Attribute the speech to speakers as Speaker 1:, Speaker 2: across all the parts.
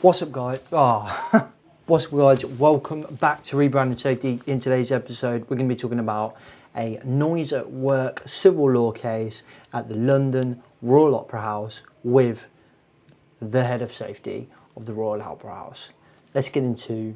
Speaker 1: What's up, guys? What's up, guys? Welcome back to Rebranding Safety. In today's episode, we're going to be talking about a noise at work civil law case at the London Royal Opera House with the head of safety of the Royal Opera House. Let's get into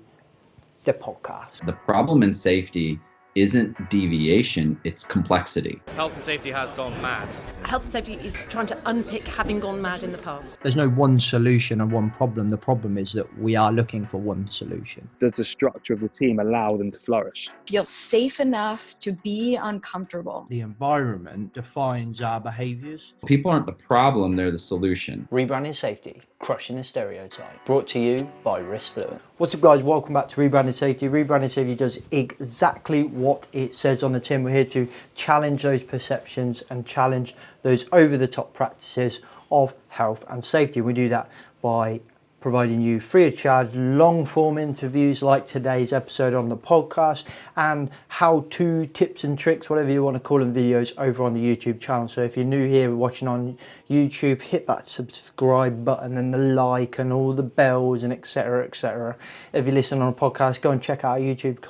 Speaker 1: the podcast.
Speaker 2: The problem in safety isn't deviation, it's complexity.
Speaker 3: Health and safety has gone mad.
Speaker 4: Health and safety is trying to unpick having gone mad in the past.
Speaker 1: There's no one solution and one problem. The problem is that we are looking for one solution.
Speaker 5: Does the structure of the team allow them to flourish?
Speaker 6: Feel safe enough to be uncomfortable.
Speaker 1: The environment defines our behaviours.
Speaker 2: People aren't the problem, they're the solution.
Speaker 1: Rebranding Safety, crushing the stereotype. Brought to you by Risk Fluent. What's up, guys? Welcome back to Rebranding Safety. Rebranding Safety does exactly what it says on the tin. We're here to challenge those perceptions and challenge those over-the-top practices of health and safety. We do that by providing you free of charge long-form interviews like today's episode on the podcast and how-to tips and tricks, whatever you want to call them, videos over on the YouTube channel. So if you're new here watching on YouTube, hit that subscribe button and the like and all the bells and etc, etc. If you listen on a podcast, go and check out our YouTube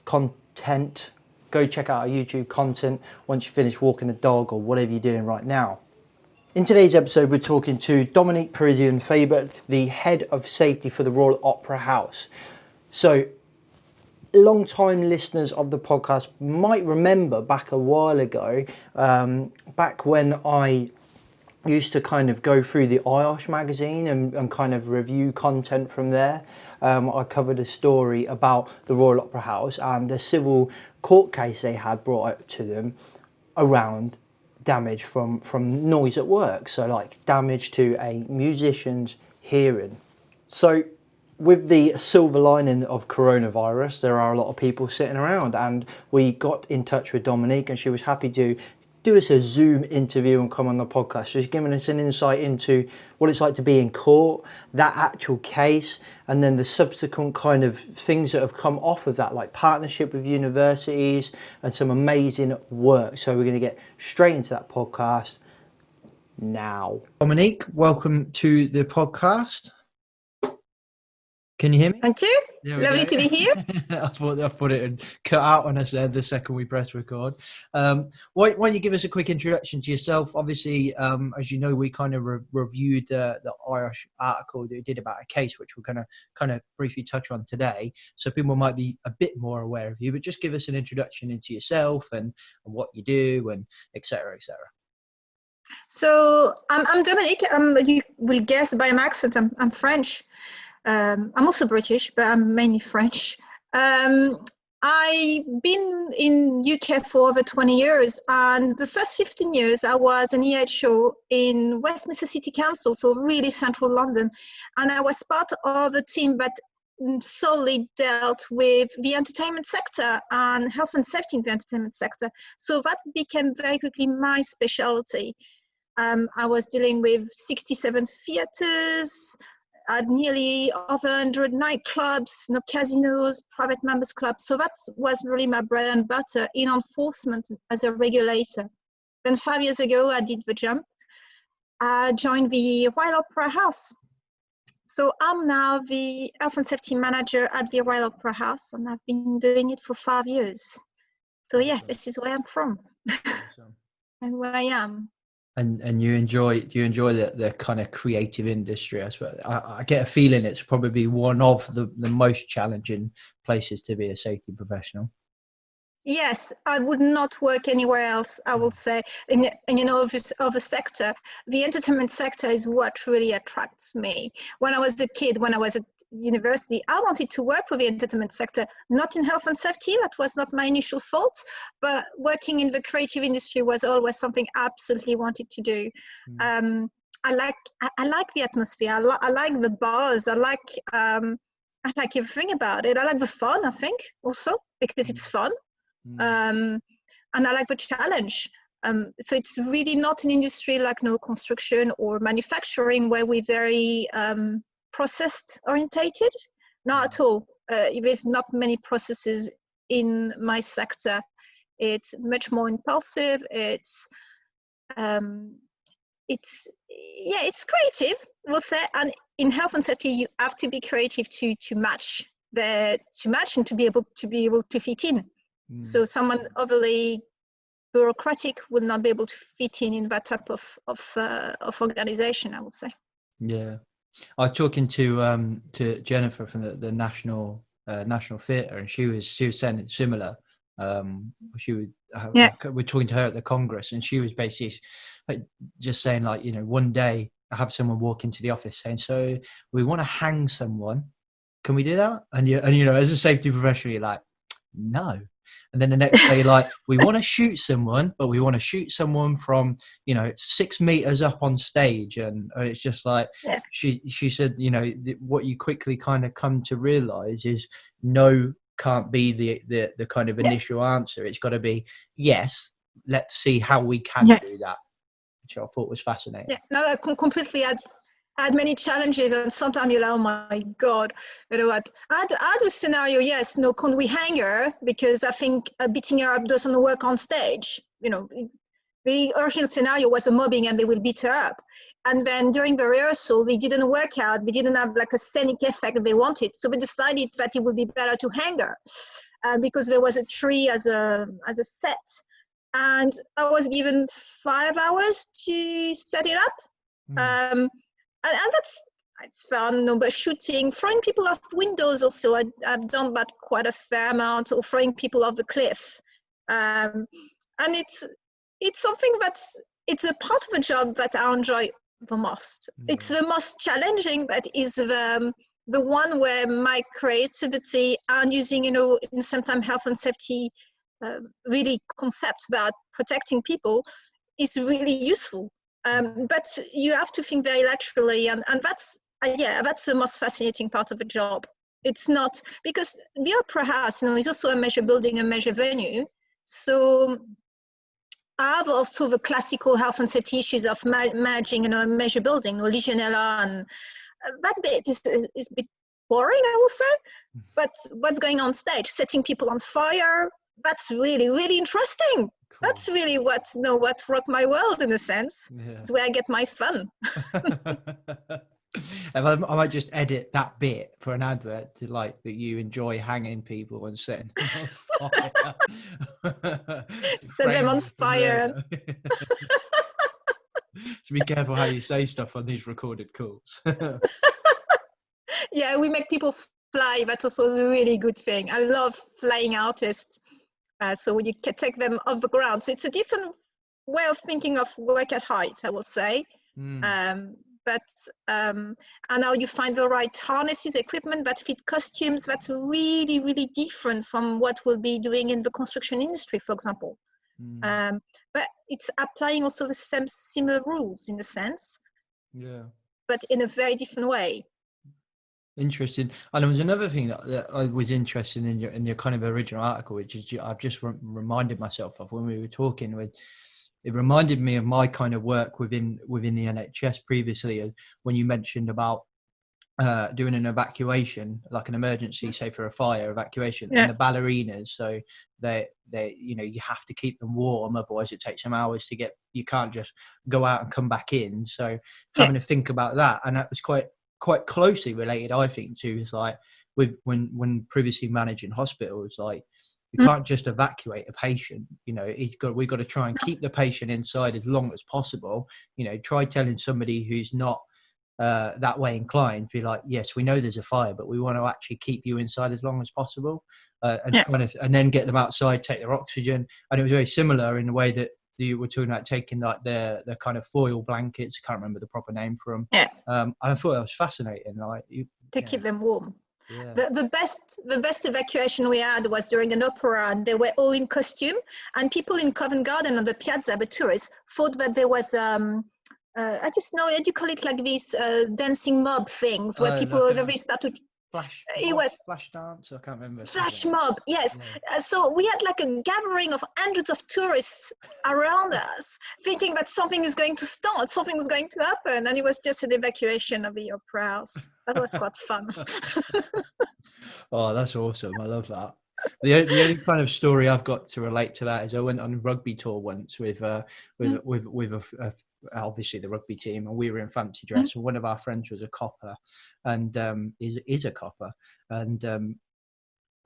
Speaker 1: content. Go check out our YouTube content once you finish walking the dog or whatever you're doing right now. In today's episode, we're talking to Dominique Perrisin-Fabert, the head of safety for the Royal Opera House. So, long-time listeners of the podcast might remember back a while ago, back when I used to kind of go through the IOSH magazine and kind of review content from there. I covered a story about the Royal Opera House and the civil court case they had brought up to them around damage from noise at work, so like damage to a musician's hearing. So with the silver lining of coronavirus, there are a lot of people sitting around, and we got in touch with Dominique and she was happy to do us a Zoom interview and come on the podcast. She's giving us an insight into what it's like to be in court, that actual case, and then the subsequent kind of things that have come off of that, like partnership with universities and some amazing work. So we're going to get straight into that podcast now. Dominique, welcome to the podcast. Can you hear me?
Speaker 6: Thank you.
Speaker 1: Lovely
Speaker 6: to be here.
Speaker 1: I thought it had cut out when I said the second we press record. Why don't you give us a quick introduction to yourself? Obviously, as you know, we kind of reviewed the IOSH article that you did about a case, which we're going to kind of briefly touch on today. So people might be a bit more aware of you, but just give us an introduction into yourself and what you do and et cetera, et cetera.
Speaker 6: So I'm Dominique. You will guess by my accent, I'm French. I'm also British, but I'm mainly French. I've been in UK for over 20 years, and the first 15 years I was an EHO in Westminster City Council, so really central London, and I was part of a team that solely dealt with the entertainment sector and health and safety in the entertainment sector. So that became very quickly my specialty. I was dealing with 67 theatres, had nearly over 100 nightclubs, no casinos, private members clubs. So that was really my bread and butter in enforcement as a regulator. Then 5 years ago, I did the jump. I joined the Royal Opera House. So I'm now the health and safety manager at the Royal Opera House, and I've been doing it for 5 years. So yeah, this is where I'm from and where I am.
Speaker 1: And do you enjoy the kind of creative industry? I suppose I get a feeling it's probably one of the most challenging places to be a safety professional.
Speaker 6: Yes, I would not work anywhere else, I will say. And you know, of the sector, the entertainment sector is what really attracts me. When I was a kid, when I was at university, I wanted to work for the entertainment sector, not in health and safety. That was not my initial thought, but working in the creative industry was always something I absolutely wanted to do. I like the atmosphere. I like the bars. I like everything about it. I like the fun, I think, also, because it's fun. And I like the challenge. So it's really not an industry like construction or manufacturing where we're very process orientated. Not at all. There's not many processes in my sector. It's much more impulsive. It's it's creative, we'll say. And in health and safety, you have to be creative to match and to be able to fit in. So someone overly bureaucratic would not be able to fit in that type of organization, I would say.
Speaker 1: Yeah, I was talking to Jennifer from the National Theatre, and she was saying it's similar. We're talking to her at the Congress, and she was basically just saying, like, one day I have someone walk into the office saying, "So we want to hang someone. Can we do that?" And as a safety professional, you're like, "No." And then the next day, like, "We want to shoot someone, but we want to shoot someone from 6 meters up on stage." And it's just like, she said, what you quickly kind of come to realize is no can't be the kind of initial answer. It's got to be yes, let's see how we can do that, which I thought was fascinating.
Speaker 6: Yeah, no, I completely had many challenges, and sometimes you're like, oh my God, what? I had a scenario, yes, no, can we hang her? Because I think beating her up doesn't work on stage. The original scenario was a mobbing and they will beat her up. And then during the rehearsal, they didn't work out. They didn't have like a scenic effect they wanted. So we decided that it would be better to hang her because there was a tree as a set. And I was given 5 hours to set it up. And it's fun, but shooting, throwing people off windows also, I've done that quite a fair amount, or throwing people off the cliff. And it's something it's a part of a job that I enjoy the most. It's the most challenging, but is the one where my creativity and using, in some time health and safety really concepts about protecting people is really useful. But you have to think very laterally, and that's the most fascinating part of the job. It's not, because the opera house, is also a measure building, a measure venue. So I have also the classical health and safety issues of managing, a measure building, or Legionella, and that bit is a bit boring, I will say. But what's going on stage, setting people on fire, that's really, really interesting. Cool. That's really what rocked my world, in a sense. Yeah. It's where I get my fun.
Speaker 1: I might just edit that bit for an advert to like that you enjoy hanging people and setting them on fire.
Speaker 6: Set them on fire.
Speaker 1: So be careful how you say stuff on these recorded calls.
Speaker 6: Yeah, we make people fly. That's also a really good thing. I love flying artists. So you can take them off the ground. So it's a different way of thinking of work at height, I will say. And now you find the right harnesses, equipment that fit costumes. That's really, really different from what we'll be doing in the construction industry, for example. But it's applying also the same similar rules in a sense. Yeah. But in a very different way.
Speaker 1: Interesting. And there was another thing that I was interested in your kind of original article, which is I've just reminded myself of when we were talking. It reminded me of my kind of work within the NHS previously, when you mentioned about doing an evacuation, like an emergency, say for a fire evacuation, and the ballerinas. So they you have to keep them warm, otherwise it takes them hours to get. You can't just go out and come back in. So having to think about that, and that was quite closely related, I think, to is like with when previously managing hospitals, like you can't just evacuate a patient. We've got to try and keep the patient inside as long as possible. Try telling somebody who's not that way inclined, be like, yes, we know there's a fire, but we want to actually keep you inside as long as possible, and then get them outside, take their oxygen. And it was very similar in the way that you were talking about taking like the kind of foil blankets. I can't remember the proper name for them. And I thought that was fascinating.
Speaker 6: Keep them warm. Yeah. The best evacuation we had was during an opera, and they were all in costume, and people in Covent Garden on the piazza, the tourists, thought that there was I just know you call it like these dancing mob things where people start to
Speaker 1: flash dance. I can't remember.
Speaker 6: Flash mob, yes. Yeah. So we had like a gathering of hundreds of tourists around us, thinking that something is going to start, something is going to happen, and it was just an evacuation of the opera house. That was quite fun.
Speaker 1: Oh, that's awesome! I love that. The only kind of story I've got to relate to that is I went on a rugby tour once with a obviously the rugby team, and we were in fancy dress. And one of our friends was a copper, and is a copper, and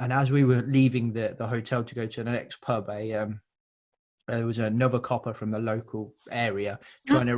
Speaker 1: as we were leaving the hotel to go to the next pub, there was another copper from the local area trying to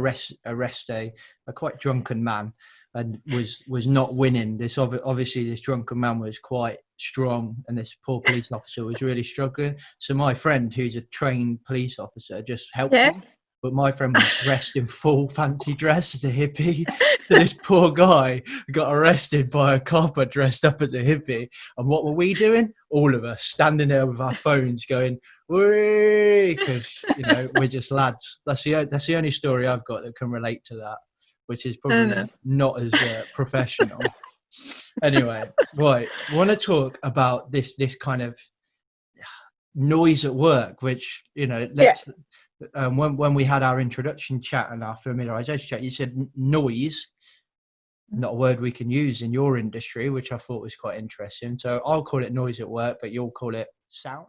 Speaker 1: arrest a quite drunken man, and was not winning. This obviously this drunken man was quite strong, and this poor police officer was really struggling. So my friend, who's a trained police officer, just helped him. But my friend was dressed in full fancy dress as a hippie. So this poor guy got arrested by a copper dressed up as a hippie. And what were we doing? All of us standing there with our phones going, "Whee!" Because, you know, we're just lads. That's the only story I've got that can relate to that, which is probably not as professional. Anyway, right. I want to talk about this kind of noise at work, which, you know, when we had our introduction chat and our familiarization chat, you said noise, not a word we can use in your industry, which I thought was quite interesting. So I'll call it noise at work, but you'll call it sound.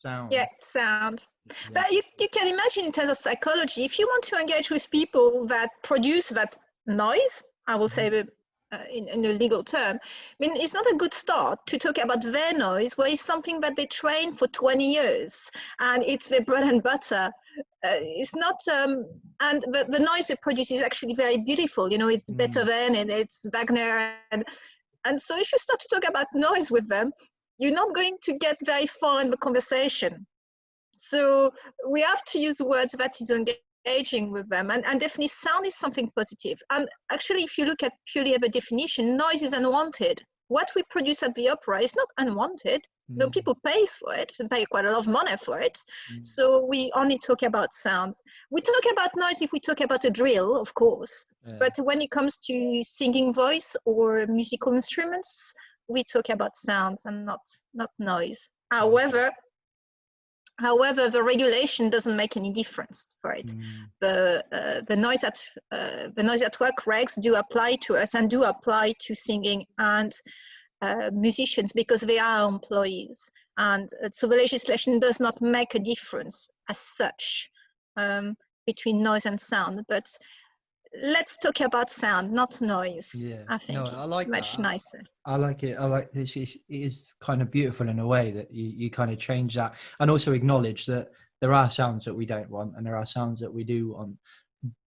Speaker 1: Yeah,
Speaker 6: sound. But you can imagine in terms of psychology, if you want to engage with people that produce that noise, I will say in a legal term, I mean, it's not a good start to talk about their noise, where it's something that they train for 20 years and it's their bread and butter. It's not, and the noise they produce is actually very beautiful. You know, it's Beethoven and it's Wagner. And so if you start to talk about noise with them, you're not going to get very far in the conversation. So we have to use words that is engaging with them, and definitely sound is something positive. And actually, if you look at purely at the definition, noise is unwanted. What we produce at the opera is not unwanted. No, people pay for it and pay quite a lot of money for it. So we only talk about sound. We talk about noise if we talk about a drill, of course. But when it comes to singing voice or musical instruments, we talk about sounds and not noise. However, the regulation doesn't make any difference for it. The noise at work regs do apply to us and do apply to singing and musicians, because they are employees, and so the legislation does not make a difference as such between noise and sound. But let's talk about sound, not noise. I think I like much nicer.
Speaker 1: I like it. I like this. It is kind of beautiful in a way that you kind of change that, and also acknowledge that there are sounds that we don't want and there are sounds that we do want.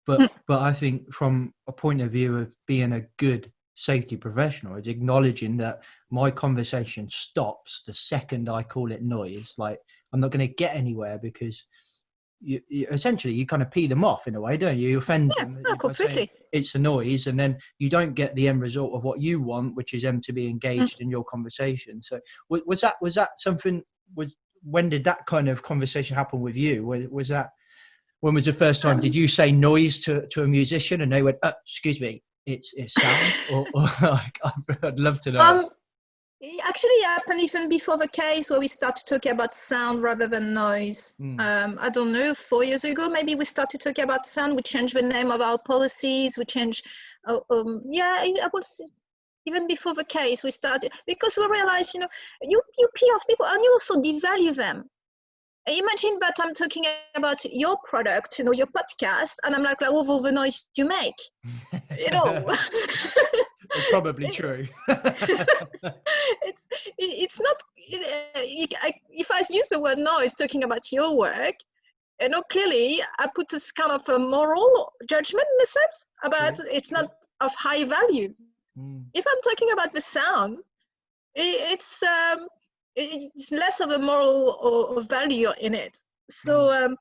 Speaker 1: But I think from a point of view of being a good safety professional, is acknowledging that my conversation stops the second I call it noise. Like, I'm not going to get anywhere because you essentially you kind of pee them off in a way, don't you? You offend them.
Speaker 6: No, completely.
Speaker 1: It's a noise, and then you don't get the end result of what you want, which is them to be engaged in your conversation. So was that something? When did that kind of conversation happen with you? Was that, when was the first time? Did you say noise to a musician and they went, excuse me, it's sound? or like, I'd love to know.
Speaker 6: Actually, it happened even before the case where we started talking about sound rather than noise. I don't know, 4 years ago, maybe we started talking about sound. We changed the name of our policies. We changed, I would say, even before the case, we started, because we realized, you know, you pee off people and you also devalue them. Imagine that I'm talking about your product, you know, your podcast, and I'm like all the noise you make, you know.
Speaker 1: It's probably true.
Speaker 6: It's not, if I use the word noise talking about your work, you know, clearly I put this kind of a moral judgment in a sense about it's not of high value. If I'm talking about the sound, it's less of a moral or value in it. So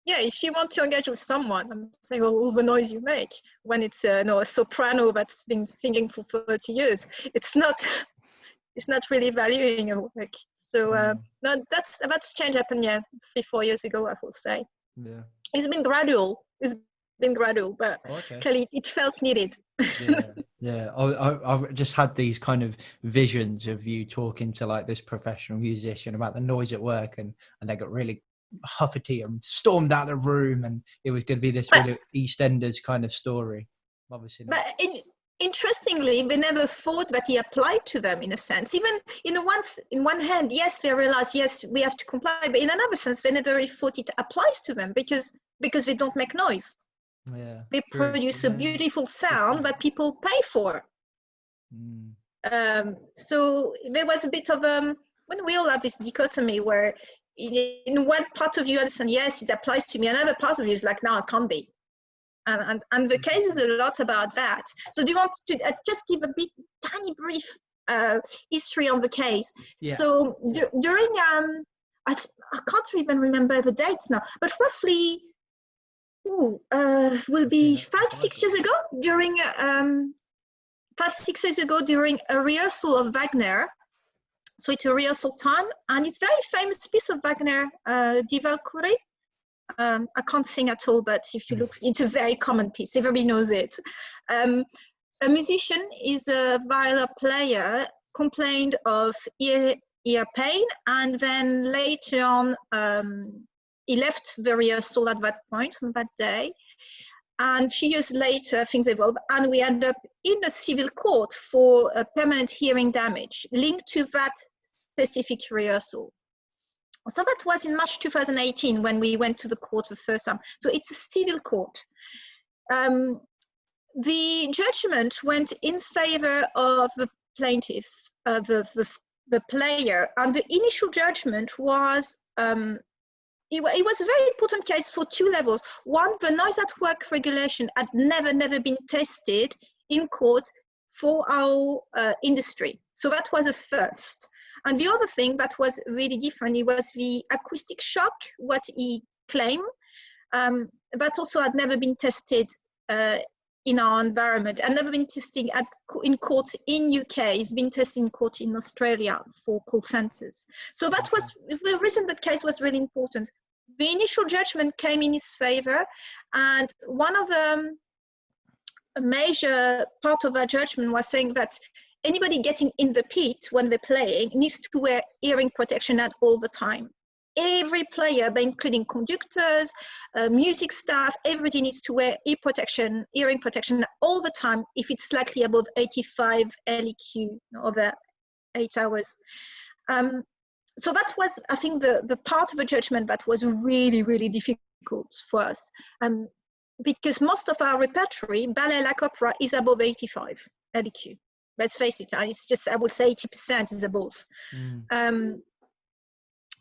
Speaker 6: if you want to engage with someone, I'm saying, all the noise you make, when it's a soprano that's been singing for 30 years, it's not really valuing your work. So no, that's change happened 3-4 years ago, I would say. It's been gradual, but clearly it felt needed.
Speaker 1: I've just had these kind of visions of you talking to like this professional musician about the noise at work, and they got really huffy and stormed out of the room, and it was going to be this really EastEnders kind of story. Obviously not.
Speaker 6: But interestingly, they never thought that he applied to them in a sense. Even in one hand, yes, they realize, yes, we have to comply, but in another sense, they never really thought it applies to them because they don't make noise.
Speaker 1: Yeah.
Speaker 6: They
Speaker 1: True.
Speaker 6: produce a
Speaker 1: Yeah.
Speaker 6: beautiful sound that people pay for. So there was a bit of when we all have this dichotomy where in one part of you understand, yes, it applies to me, another part of you is like, no, it can't be. And the case is a lot about that. So do you want to just give a bit tiny brief history on the case?
Speaker 1: Yeah.
Speaker 6: So during I can't even remember the dates now, but roughly will be 5-6 years ago during 5-6 years ago during a rehearsal of Wagner. So it's a rehearsal time, and it's a very famous piece of Wagner, Die Walküre. I can't sing at all, but if you look, it's a very common piece. Everybody knows it. A musician is a viola player, complained of ear pain, and then later on, he left the rehearsal at that point on that day. And a few years later, things evolved, and we end up in a civil court for a permanent hearing damage linked to that specific rehearsal. So that was in March 2018 when we went to the court the first time. So it's a civil court. The judgment went in favor of the plaintiff, the player, and the initial judgment was it was a very important case for two levels. One, the noise at work regulation had never been tested in court for our industry. So that was a first. And the other thing that was really different, it was the acoustic shock, what he claimed, that also had never been tested in our environment and never been tested in courts in UK. It's been tested in court in Australia for call centers. So that was the reason that case was really important. The initial judgment came in his favor, and one of the major part of our judgment was saying that anybody getting in the pit when they're playing needs to wear hearing protection at all the time. Every player, including conductors, music staff, everybody needs to wear hearing protection all the time if it's slightly above 85 LEQ over 8 hours. So that was, I think, the part of the judgment that was really difficult for us. Because most of our repertory, ballet like opera, is above 85 LEQ. Let's face it, it's just, I would say 80% is above.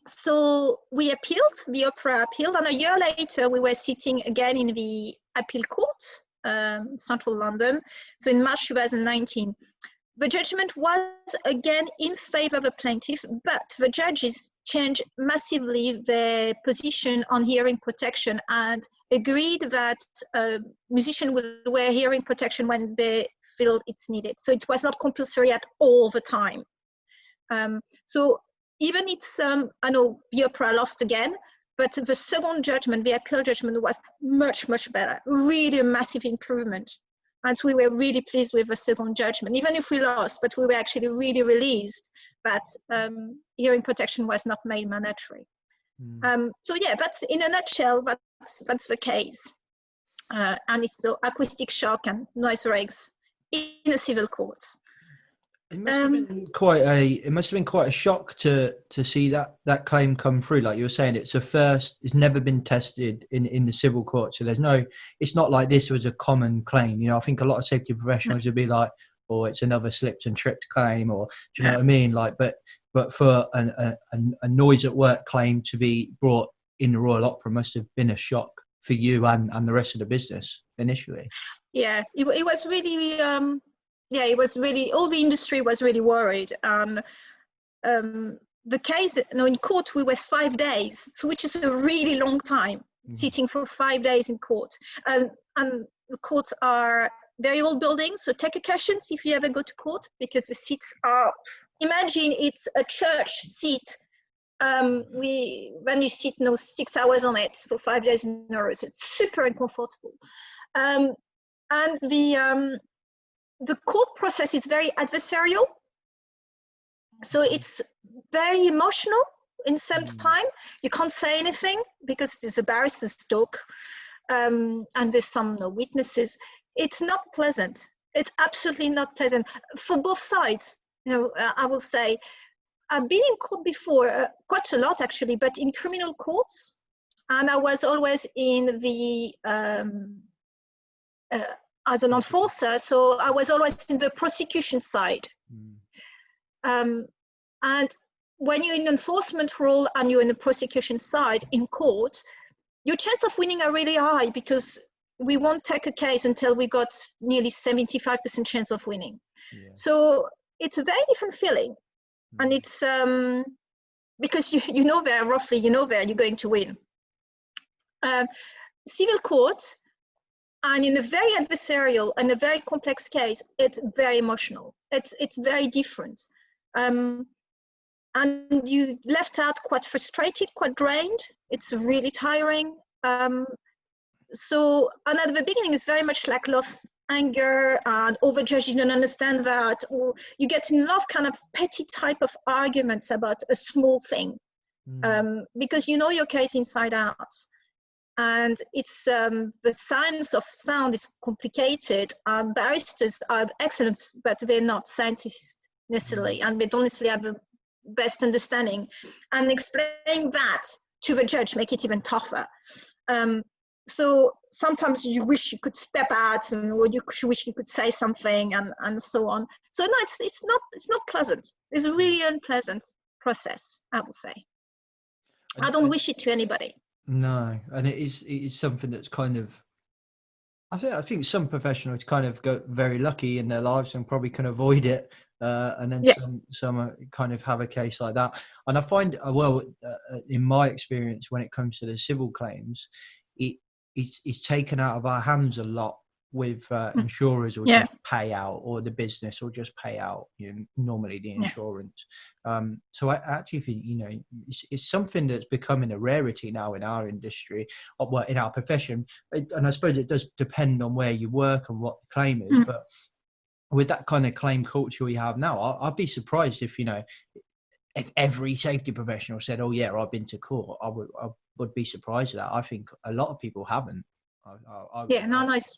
Speaker 6: So we appealed, the opera appealed, and a year later we were sitting again in the appeal court, central London, so in March 2019. The judgment was again in favor of the plaintiff, but the judges changed massively their position on hearing protection and agreed that musicians will wear hearing protection when they feel it's needed. So it was not compulsory at all the time. So even it's, I know the opera lost again, but the second judgment, the appeal judgment, was much better, really a massive improvement. And so we were really pleased with the second judgment, even if we lost, but we were actually really released that hearing protection was not made mandatory. So yeah, that's in a nutshell, that's the case. And it's the acoustic shock and noise regs in a civil court.
Speaker 1: It must have been quite a shock to see that claim come through. Like you were saying, it's never been tested in the civil court. So it's not like this was a common claim. You know, I think a lot of safety professionals would be like, oh, it's another slipped and tripped claim, or do you know what I mean? Like, but for a noise at work claim to be brought in the Royal Opera must have been a shock for you and the rest of the business initially.
Speaker 6: Yeah, it was really, it was really, all the industry was really worried. And the case, in court, we were 5 days, so which is a really long time, sitting for 5 days in court. And the courts are very old buildings, so take precautions if you ever go to court, because the seats are, imagine it's a church seat. When you sit 6 hours on it for 5 days in a row, so it's super uncomfortable. And the court process is very adversarial, so it's very emotional in some time. You can't say anything because there's the barrister's talk, and there's some witnesses. It's not pleasant. It's absolutely not pleasant for both sides. I will say, I've been in court before, quite a lot actually, but in criminal courts, and I was always in the as an enforcer, so I was always in the prosecution side. And when you're in enforcement role and you're in the prosecution side in court, your chance of winning are really high, because we won't take a case until we got nearly 75% chance of winning. So it's a very different feeling. And it's because you know very roughly, you know where you're going to win. Civil court, and in a very adversarial and a very complex case, it's very emotional. It's very different. And you left out quite frustrated, quite drained. It's really tiring. So, and at the beginning, it's very much like love, anger, and overjudge. You don't understand that, or you get in love kind of petty type of arguments about a small thing, because you know your case inside out. And it's the science of sound is complicated. Barristers are excellent, but they're not scientists necessarily, and they don't necessarily have the best understanding. And explaining that to the judge make it even tougher. So sometimes you wish you could step out, or you wish you could say something, and so on. So no, it's not pleasant. It's a really unpleasant process, I would say. I don't wish it to anybody.
Speaker 1: No, and it is something that's kind of, I think some professionals kind of go very lucky in their lives and probably can avoid it, and then some kind of have a case like that. And I find, in my experience, when it comes to the civil claims, it's taken out of our hands a lot with insurers will just pay out, or the business will just pay out, normally the insurance. So I actually think, it's something that's becoming a rarity now in our industry, or in our profession. And I suppose it does depend on where you work and what the claim is. But with that kind of claim culture we have now, I'd be surprised if every safety professional said, "Oh yeah, I've been to court." I would be surprised at that. I think a lot of people haven't.
Speaker 6: Nice.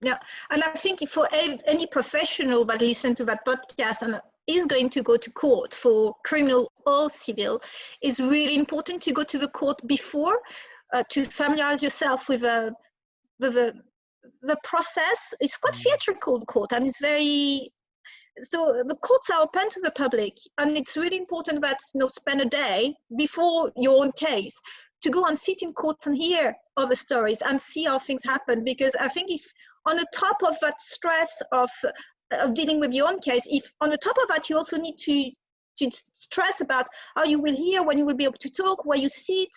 Speaker 6: Yeah, and I think for any professional that listen to that podcast and is going to go to court for criminal or civil, is really important to go to the court before, to familiarize yourself with the process. It's quite theatrical, the court, and it's very. So the courts are open to the public, and it's really important that spend a day before your own case to go and sit in court and hear other stories and see how things happen. Because I think if on the top of that stress of dealing with your own case, if on the top of that you also need to stress about how you will hear, when you will be able to talk, where you sit,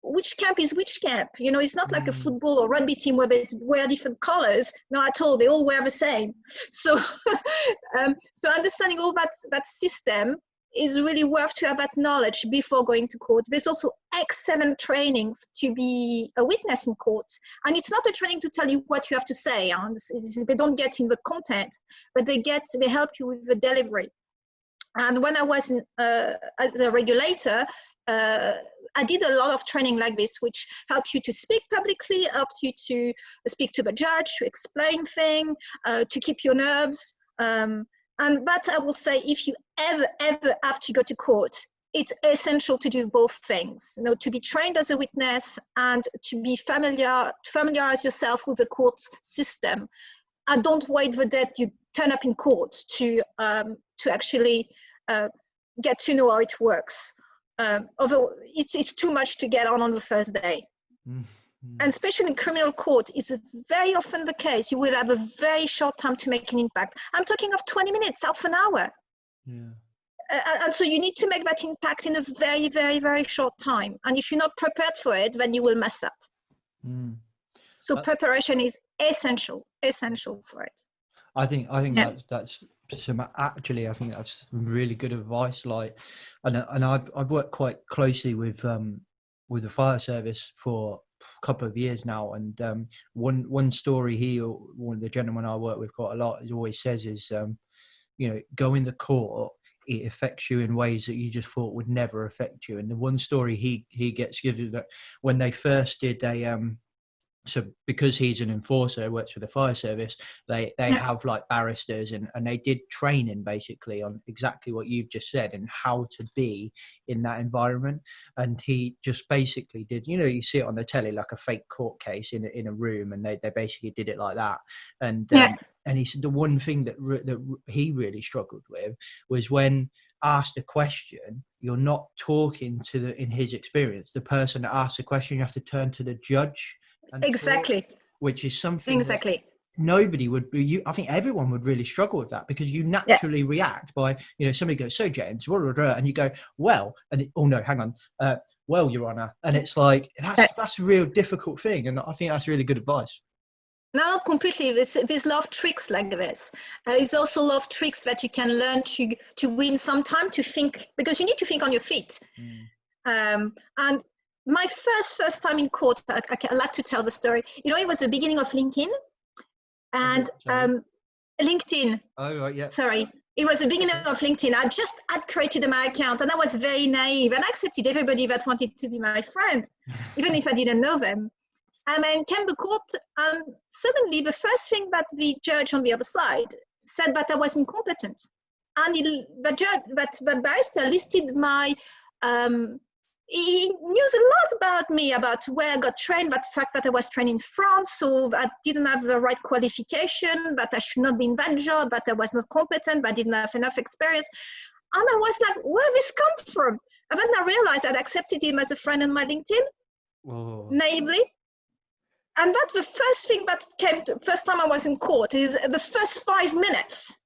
Speaker 6: which camp is which camp. It's not like a football or rugby team where they wear different colors. Not at all. They all wear the same. So, so understanding all that system is really worth to have that knowledge before going to court. There's also excellent training to be a witness in court. And it's not a training to tell you what you have to say. They don't get in the content, but they help you with the delivery. And when I was as a regulator, I did a lot of training like this, which helped you to speak publicly, helped you to speak to the judge, to explain things, to keep your nerves. And that I will say, if you ever have to go to court, it's essential to do both things, to be trained as a witness and to be familiarize yourself with the court system. And don't wait the day you turn up in court to actually get to know how it works. Although it's too much to get on the first day. And especially in criminal court, it's very often the case. You will have a very short time to make an impact. I'm talking of 20 minutes, half an hour. And so you need to make that impact in a very, very, very short time. And if you're not prepared for it, then you will mess up. So preparation is essential for it.
Speaker 1: I think that's some, actually, I think that's really good advice. And I've worked quite closely with the fire service for a couple of years now, and one story one of the gentlemen I work with quite a lot always says is, going to court, it affects you in ways that you just thought would never affect you. And the one story he gets given, that when they first did So because he's an enforcer, works for the fire service, they have like barristers and they did training basically on exactly what you've just said and how to be in that environment. And he just basically did, you know, you see it on the telly like a fake court case in a room, and they basically did it like that. And and he said the one thing that he really struggled with was when asked a question, you're not talking to in his experience, the person that asked the question, you have to turn to the judge.
Speaker 6: Exactly.
Speaker 1: Talk, which is something
Speaker 6: exactly
Speaker 1: nobody would be. I think everyone would really struggle with that, because you naturally react by, you know, somebody goes, so James, and you go, well, and oh no, hang on, well, Your Honour, and it's like that's a real difficult thing, and I think that's really good advice.
Speaker 6: No, completely. There's a lot of tricks like this. There's also a lot of tricks that you can learn to win some time to think, because you need to think on your feet. And my first time in court, I like to tell the story. You know, it was the beginning of LinkedIn, and LinkedIn.
Speaker 1: Oh, right, yeah.
Speaker 6: Sorry, it was the beginning of LinkedIn. I'd created my account, and I was very naive, and I accepted everybody that wanted to be my friend, even if I didn't know them. And then came the court, and suddenly the first thing that the judge on the other side said that I was incompetent, and that barrister listed my. He knew a lot about me, about where I got trained, but the fact that I was trained in France, so I didn't have the right qualification, that I should not be in that job, that I was not competent, but I didn't have enough experience. And I was like, where did this come from? And then I realized I'd accepted him as a friend on my LinkedIn, naively. And that's the first thing that came, first time I was in court, it was the first 5 minutes.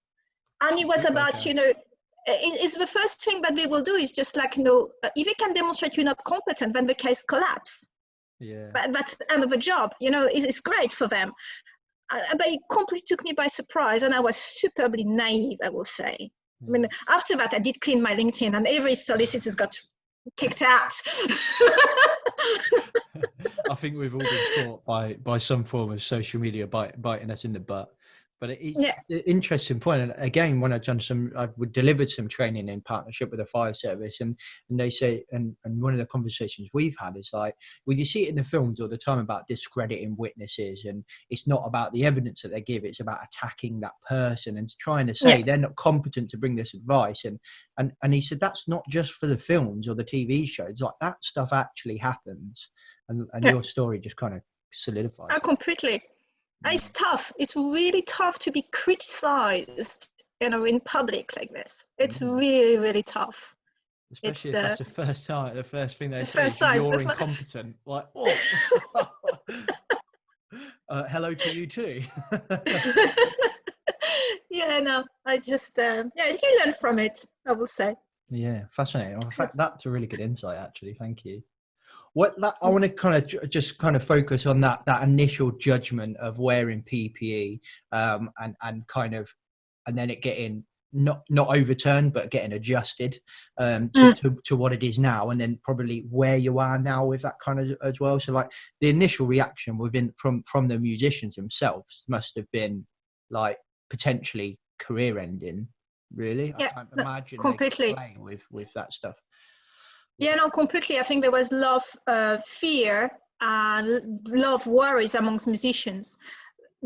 Speaker 6: And it was about, you know, it's the first thing that they will do is just like, you know, if you can demonstrate you're not competent, then the case collapses.
Speaker 1: Yeah.
Speaker 6: But that's the end of the job, you know, it's great for them. But it completely took me by surprise, and I was superbly naive, I will say. Yeah. I mean, after that, I did clean my LinkedIn, and every solicitor got kicked out.
Speaker 1: I think we've all been caught by some form of social media biting us in the butt. But it's an interesting point. And again, when I've delivered some training in partnership with a fire service, and they say, and one of the conversations we've had is like, well, you see it in the films all the time about discrediting witnesses, and it's not about the evidence that they give, it's about attacking that person and trying to say they're not competent to bring this advice. And he said, that's not just for the films or the TV shows, like that stuff actually happens. And your story just kind of solidifies.
Speaker 6: Oh, completely. It's tough. It's really tough to be criticized, you know, in public like this. It's really, really tough.
Speaker 1: Especially if that's the first time. The first thing they say is you're incompetent. Like, oh, hello to you too. Yeah,
Speaker 6: no, I just, you learn from it, I will say.
Speaker 1: Yeah, fascinating. In fact, that's a really good insight, actually. Thank you. I want to just focus on that initial judgment of wearing PPE, and then it getting not overturned, but getting adjusted to what it is now, and then probably where you are now with that kind of as well. So like the initial reaction from the musicians themselves must have been like potentially career ending. Really, I can't imagine completely play with that stuff.
Speaker 6: Yeah, no, completely. I think there was a lot of fear and a lot of worries amongst musicians.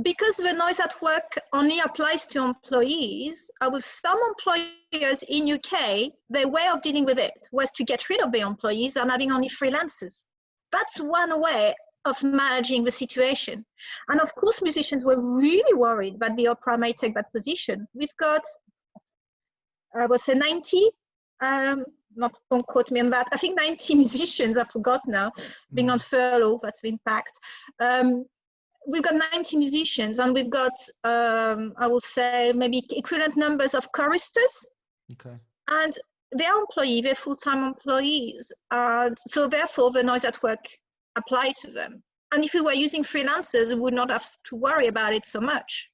Speaker 6: Because the noise at work only applies to employees, with some employers in UK, their way of dealing with it was to get rid of their employees and having only freelancers. That's one way of managing the situation. And of course, musicians were really worried that the opera may take that position. We've got, I would say 90, don't quote me on that. I think 90 musicians, I forgot now, being on furlough, that's the impact. We've got 90 musicians, and we've got, I would say, maybe equivalent numbers of choristers.
Speaker 1: Okay.
Speaker 6: And they're employees, they're full-time employees. And so therefore, the noise at work applied to them. And if we were using freelancers, we would not have to worry about it so much.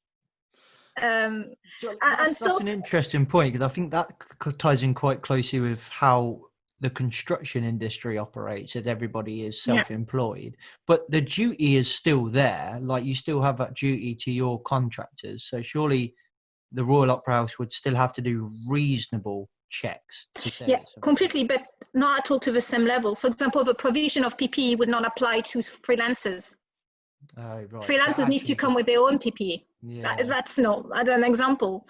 Speaker 1: That's an interesting point, because I think that ties in quite closely with how the construction industry operates, as everybody is self-employed, but the duty is still there. Like you still have that duty to your contractors. So surely the Royal Opera House would still have to do reasonable checks to say
Speaker 6: completely, but not at all to the same level. For example, the provision of PPE would not apply to freelancers.
Speaker 1: Oh, right.
Speaker 6: Freelancers need to come with their own PPE.
Speaker 1: Yeah.
Speaker 6: That's an example.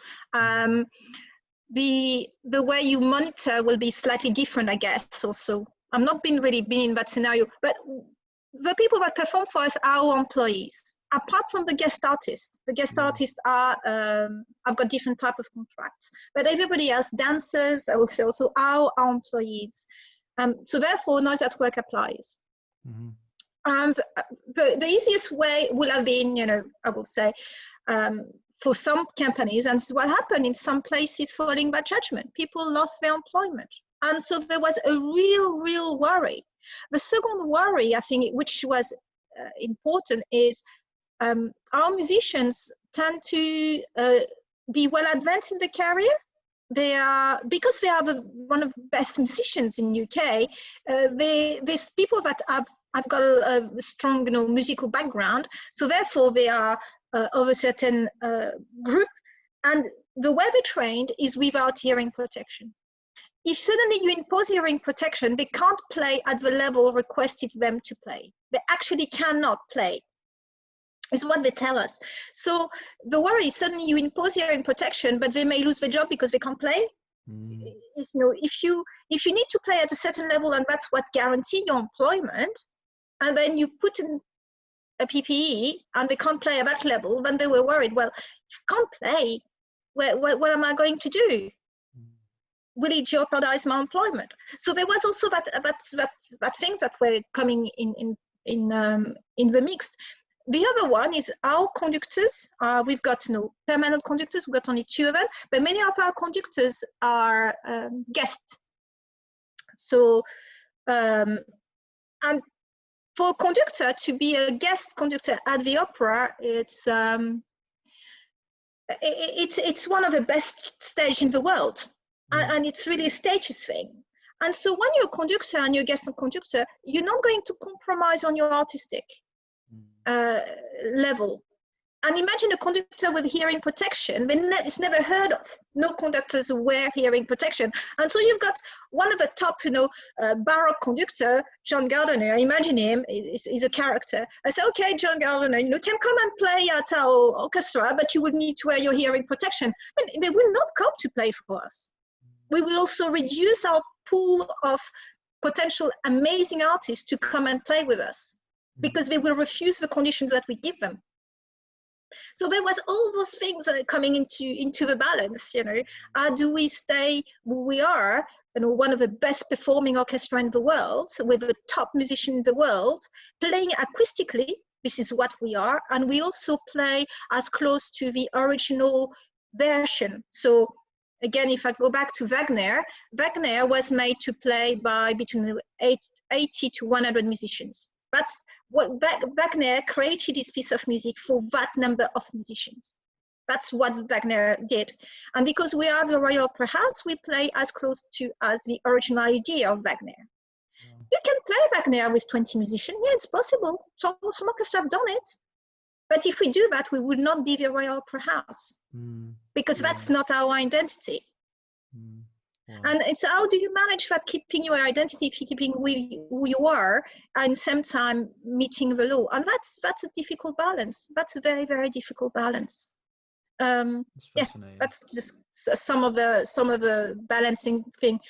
Speaker 6: The way you monitor will be slightly different, I guess. Also, I'm not been in that scenario, but the people that perform for us are our employees. Apart from the guest artists are I've got different type of contracts, but everybody else, dancers, also our employees. So therefore, noise at work applies.
Speaker 1: Mm-hmm.
Speaker 6: And the easiest way would have been, I will say, for some companies, and what happened in some places following that judgment, people lost their employment. And so there was a real worry. The second worry, I think, which was important, is our musicians tend to be well advanced in their career. Because they are one of the best musicians in UK. There's people that have got a strong, musical background. So therefore, they are of a certain group, and the way they're trained is without hearing protection. If suddenly you impose hearing protection, they can't play at the level requested them to play. They actually cannot play. Is what they tell us. So the worry is suddenly you impose hearing protection, but they may lose their job because they can't play. If you need to play at a certain level, and that's what guarantees your employment, and then you put in a PPE and they can't play at that level, then they were worried. Well, if you can't play, what am I going to do? Will it jeopardize my employment? So there was also that things that were coming in the mix. The other one is our conductors. We've got permanent conductors. We've got only 2 of them, but many of our conductors are guests. So, and for a conductor to be a guest conductor at the opera, it's one of the best stages in the world, and it's really a status thing. And so when you're a conductor and you're a guest conductor, you're not going to compromise on your artistic level. And imagine a conductor with hearing protection. It's never heard of. No conductors who wear hearing protection. And so you've got one of the top, Baroque conductor, John Gardiner. Imagine him. He's a character. I say, okay, John Gardiner, you can come and play at our orchestra, but you would need to wear your hearing protection. But they will not come to play for us. We will also reduce our pool of potential amazing artists to come and play with us, because they will refuse the conditions that we give them. So there was all those things coming into the balance, How do we stay who we are, one of the best performing orchestra in the world, with the top musician in the world, playing acoustically, this is what we are, and we also play as close to the original version. So again, if I go back to Wagner was made to play by between 80 to 100 musicians. That's what Wagner created his piece of music for that number of musicians. That's what Wagner did. And because we are the Royal Opera House, we play as close to as the original idea of Wagner. Yeah. You can play Wagner with 20 musicians. Yeah, it's possible. Some orchestras have done it. But if we do that, we would not be the Royal Opera House, because that's not our identity. And it's how do you manage that, keeping your identity, keeping who you are, and same time meeting the law. And that's a difficult balance. That's a very, very difficult balance. That's just some of the balancing thing.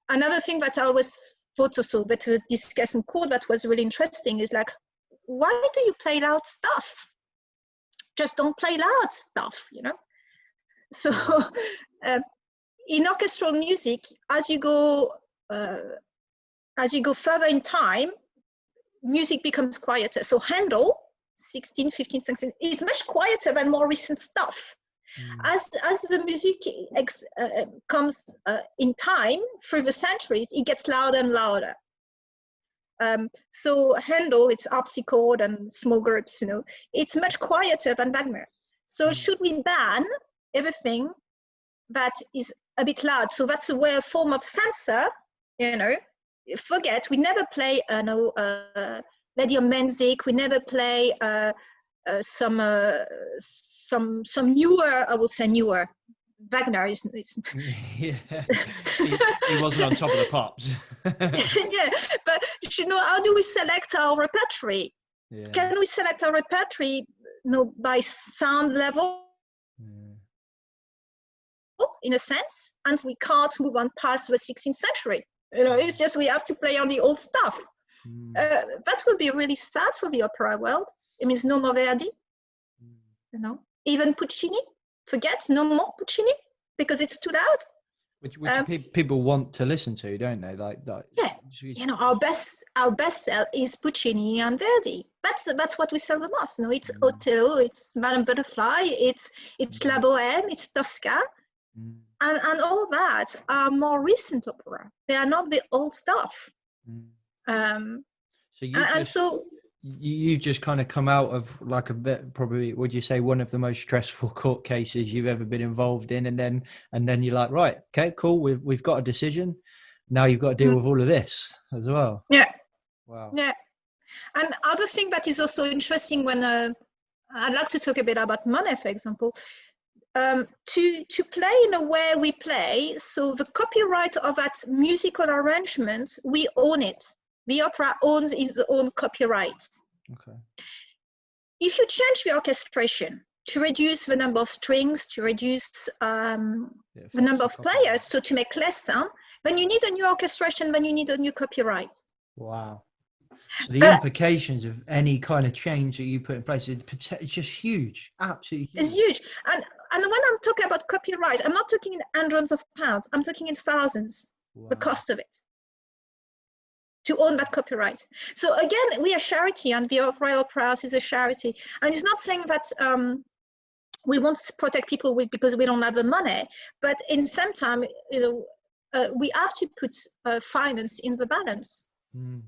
Speaker 6: Another thing that I always thought also that was discussed in court that was really interesting is like, why do you play loud stuff? Just don't play loud stuff, So in orchestral music, as you go further in time, music becomes quieter. So Handel, 16, 15, 16, is much quieter than more recent stuff. As the music comes in time through the centuries, it gets louder and louder. So Handel, it's harpsichord and small groups, it's much quieter than Wagner. So should we ban everything that is a bit loud? So that's a form of censor, Forget, we never play, Lady of Menzik, we never play some newer, I would say newer. Wagner is
Speaker 1: yeah, he wasn't on top of the pops.
Speaker 6: Yeah, but how do we select our repertory? Can we select our repertory, by sound level? In a sense, and we can't move on past the 16th century. It's just we have to play on the old stuff. That would be really sad for the opera world. It means no more Verdi. Even Puccini. Forget, no more Puccini because it's too loud.
Speaker 1: Which people want to listen to, don't they?
Speaker 6: Yeah, our best sell is Puccini and Verdi. That's what we sell the most. It's Othello, it's Madame Butterfly, it's La Bohème, it's Tosca, and all that are more recent opera. They are not the old stuff.
Speaker 1: You've just kind of come out of like a bit, probably, would you say, one of the most stressful court cases you've ever been involved in, and then you're like, right, okay, cool, we've got a decision. Now you've got to deal with all of this as well.
Speaker 6: Yeah.
Speaker 1: Wow.
Speaker 6: Yeah. And other thing that is also interesting when I'd like to talk a bit about money, for example, to play in a way we play. So the copyright of that musical arrangement, we own it. The opera owns its own copyright.
Speaker 1: Okay.
Speaker 6: If you change the orchestration to reduce the number of strings, to reduce the number of players, so to make less sound, then you need a new orchestration, then you need a new copyright.
Speaker 1: Wow. So the implications of any kind of change that you put in place, it's just huge, absolutely huge.
Speaker 6: It's huge. And when I'm talking about copyright, I'm not talking in hundreds of pounds, I'm talking in thousands, the cost of it, to own that copyright. So again, we are charity, and the Royal Opera House is a charity. And it's not saying that we want to protect people because we don't have the money, but in some time, we have to put finance in the balance.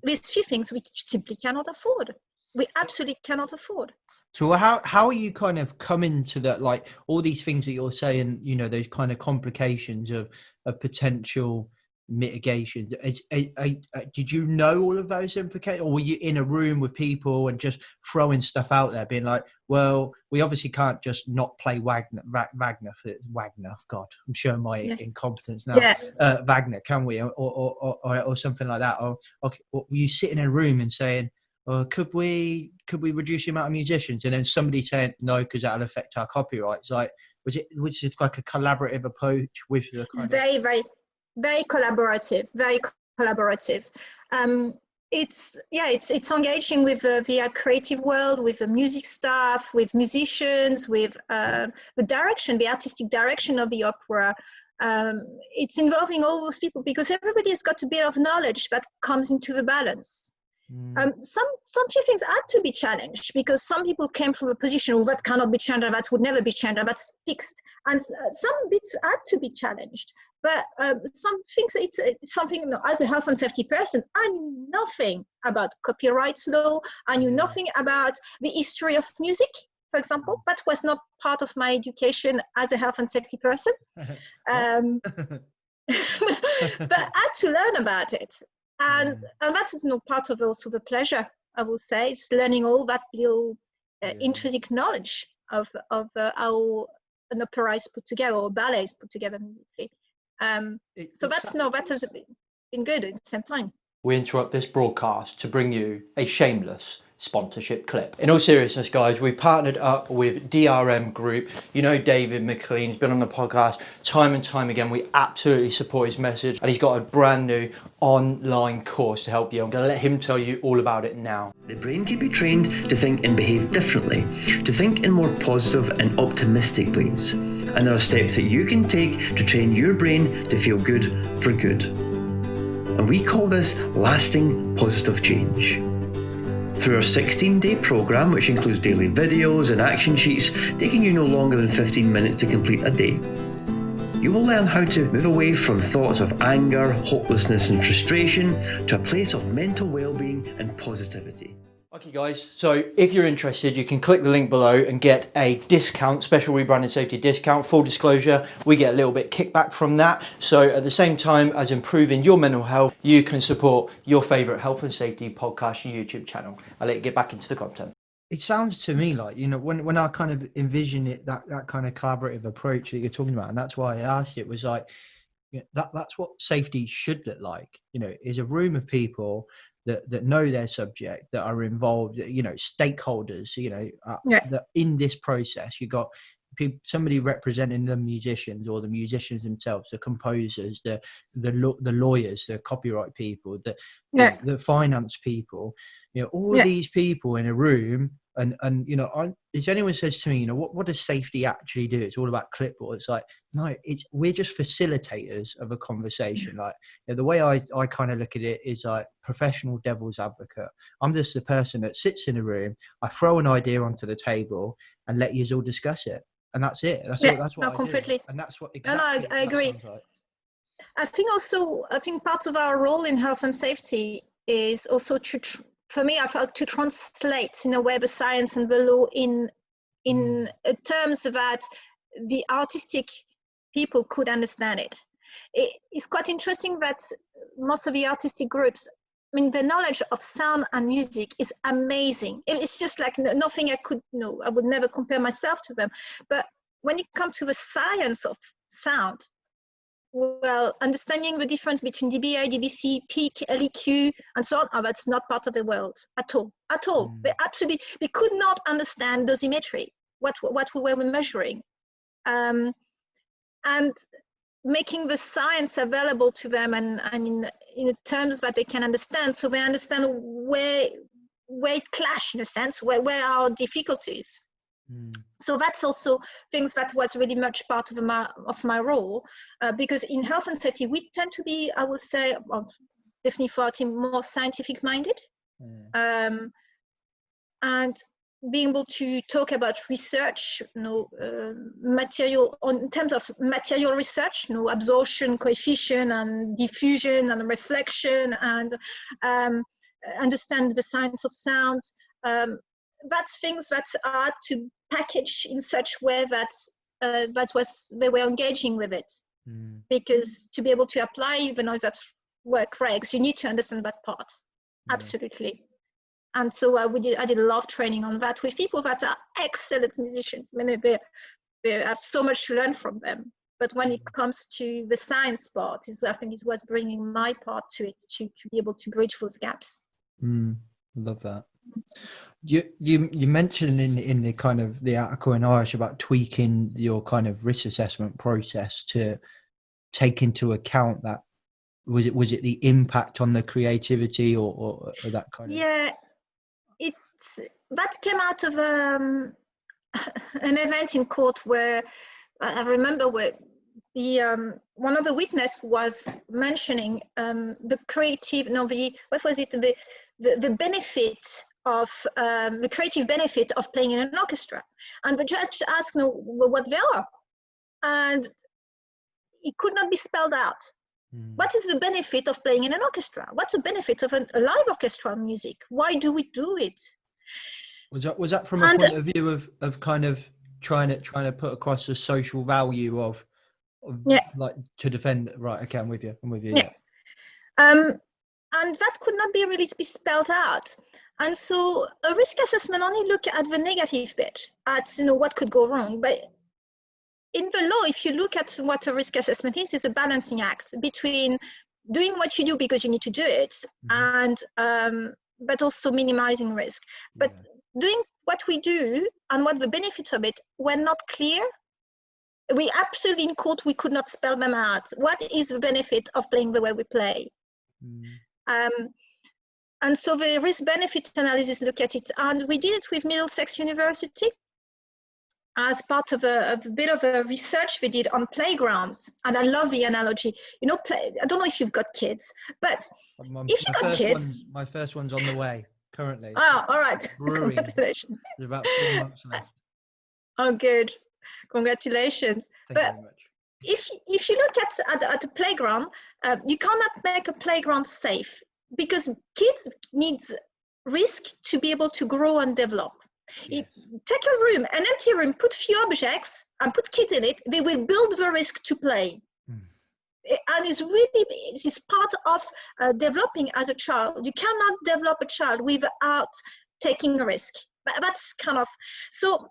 Speaker 6: These few things we simply cannot afford. We absolutely cannot afford.
Speaker 1: So how are you kind of coming to that, like all these things that you're saying, those kind of complications of potential mitigations? Did you know all of those implications, or were you in a room with people and just throwing stuff out there, being like, well, we obviously can't just not play Wagner. God, I'm showing my incompetence now. Wagner, can we, or something like that? Or okay, were you sitting in a room and saying, could we reduce the amount of musicians, and then somebody saying no because that'll affect our copyrights? Like, was it like a collaborative approach with the kind
Speaker 6: very, very, very collaborative, very collaborative. It's engaging with the creative world, with the music staff, with musicians, with the direction, the artistic direction of the opera. It's involving all those people because everybody has got a bit of knowledge that comes into the balance. Some few things had to be challenged because some people came from a position that cannot be changed, that would never be changed, that's fixed, and some bits had to be challenged. But some things, it's something, as a health and safety person, I knew nothing about copyright law. I knew nothing about the history of music, for example. That was not part of my education as a health and safety person. But I had to learn about it. And that is part of also the pleasure, I will say. It's learning all that little intrinsic knowledge of how an opera is put together, or ballet is put together musically. That has been good at the same time.
Speaker 1: We interrupt this broadcast to bring you a shameless sponsorship clip. In all seriousness, guys, we've partnered up with DRM Group. David McLean's been on the podcast time and time again. We absolutely support his message, and he's got a brand new online course to help you. I'm going to let him tell you all about it now.
Speaker 7: The brain can be trained to think and behave differently, to think in more positive and optimistic ways. And there are steps that you can take to train your brain to feel good for good. And we call this lasting positive change. Through our 16-day program, which includes daily videos and action sheets, taking you no longer than 15 minutes to complete a day, you will learn how to move away from thoughts of anger, hopelessness and frustration to a place of mental well-being and positivity.
Speaker 1: Okay guys, so if you're interested, you can click the link below and get a discount, special rebranding safety discount. Full disclosure, we get a little bit kickback from that. So at the same time as improving your mental health, you can support your favorite health and safety podcast and YouTube channel. I'll let you get back into the content. It sounds to me like, when I kind of envision it, that kind of collaborative approach that you're talking about, and that's why I asked, it was like, that's what safety should look like, is a room of people that know their subject, that are involved, stakeholders, that in this process. You got somebody representing the musicians, or the musicians themselves, the composers, the lawyers, the copyright people, the finance people, all these people in a room. And if anyone says to me, what does safety actually do? It's all about clipboard. It's like, no, we're just facilitators of a conversation. Like, the way I kind of look at it is like professional devil's advocate. I'm just the person that sits in a room, I throw an idea onto the table and let you all discuss it. And that's it. That's what I
Speaker 6: completely.
Speaker 1: do. And that's what
Speaker 6: exactly. No, I agree.
Speaker 1: Like.
Speaker 6: I think part of our role in health and safety is also for me, I felt to translate in a way the science and the law in terms that the artistic people could understand it. It's quite interesting that most of the artistic groups, the knowledge of sound and music is amazing. It's just like nothing I could know. I would never compare myself to them. But when it comes to the science of sound, well, understanding the difference between dBA, dBc, peak, LEQ, and so on, that's not part of the world at all. They could not understand dosimetry, what we were measuring. And making the science available to them and in terms that they can understand, so they understand where it clashes, in a sense, where are difficulties. So that's also things that was really much part of my role, because in health and safety, we tend to be, I would say, definitely for our team, more scientific minded. And being able to talk about research, material in terms of material research, absorption coefficient and diffusion and reflection, and understand the science of sounds. That's things that are to package in such way that they were engaging with it. Because to be able to apply the noise that work regs, you need to understand that part. Absolutely. And so I did a lot of training on that with people that are excellent musicians. They have so much to learn from them. But when it comes to the science part, I think it was bringing my part to it to be able to bridge those gaps.
Speaker 1: Love that. You mentioned in the kind of the article in IOSH about tweaking your kind of risk assessment process to take into account that. Was it the impact on the creativity or that kind of?
Speaker 6: Yeah. That came out of an event in court where I remember where one of the witnesses was mentioning the creative, the benefit of the creative benefit of playing in an orchestra, and the judge asked what they are, and it could not be spelled out. What is the benefit of playing in an orchestra? What's the benefit of a live orchestra music? Why do we do it?
Speaker 1: Was that from a point of view of kind of trying to put across the social value of like to defend? Right. Okay, I'm with you.
Speaker 6: Yeah. And that could not be really spelled out. And so a risk assessment only look at the negative bit, at what could go wrong. But in the law, if you look at what a risk assessment is a balancing act between doing what you do because you need to do it, and but also minimizing risk. But doing what we do and what the benefits of it were not clear. We absolutely in court, we could not spell them out. What is the benefit of playing the way we play? And so the risk-benefit analysis look at it. And we did it with Middlesex University as part of a bit of a research we did on playgrounds. And I love the analogy. I don't know if you've got kids, but if you've got kids.
Speaker 1: My first one's on the way currently.
Speaker 6: Oh, all right.
Speaker 1: Brewing.
Speaker 6: Congratulations.
Speaker 1: There's about 4 months left.
Speaker 6: Oh, good. Congratulations.
Speaker 1: Thank you very much.
Speaker 6: If you look at a playground, you cannot make a playground safe because kids need risk to be able to grow and develop. Take a room, an empty room, put few objects and put kids in it, they will build the risk to play. And it's part of developing as a child. You cannot develop a child without taking a risk. That's kind of, so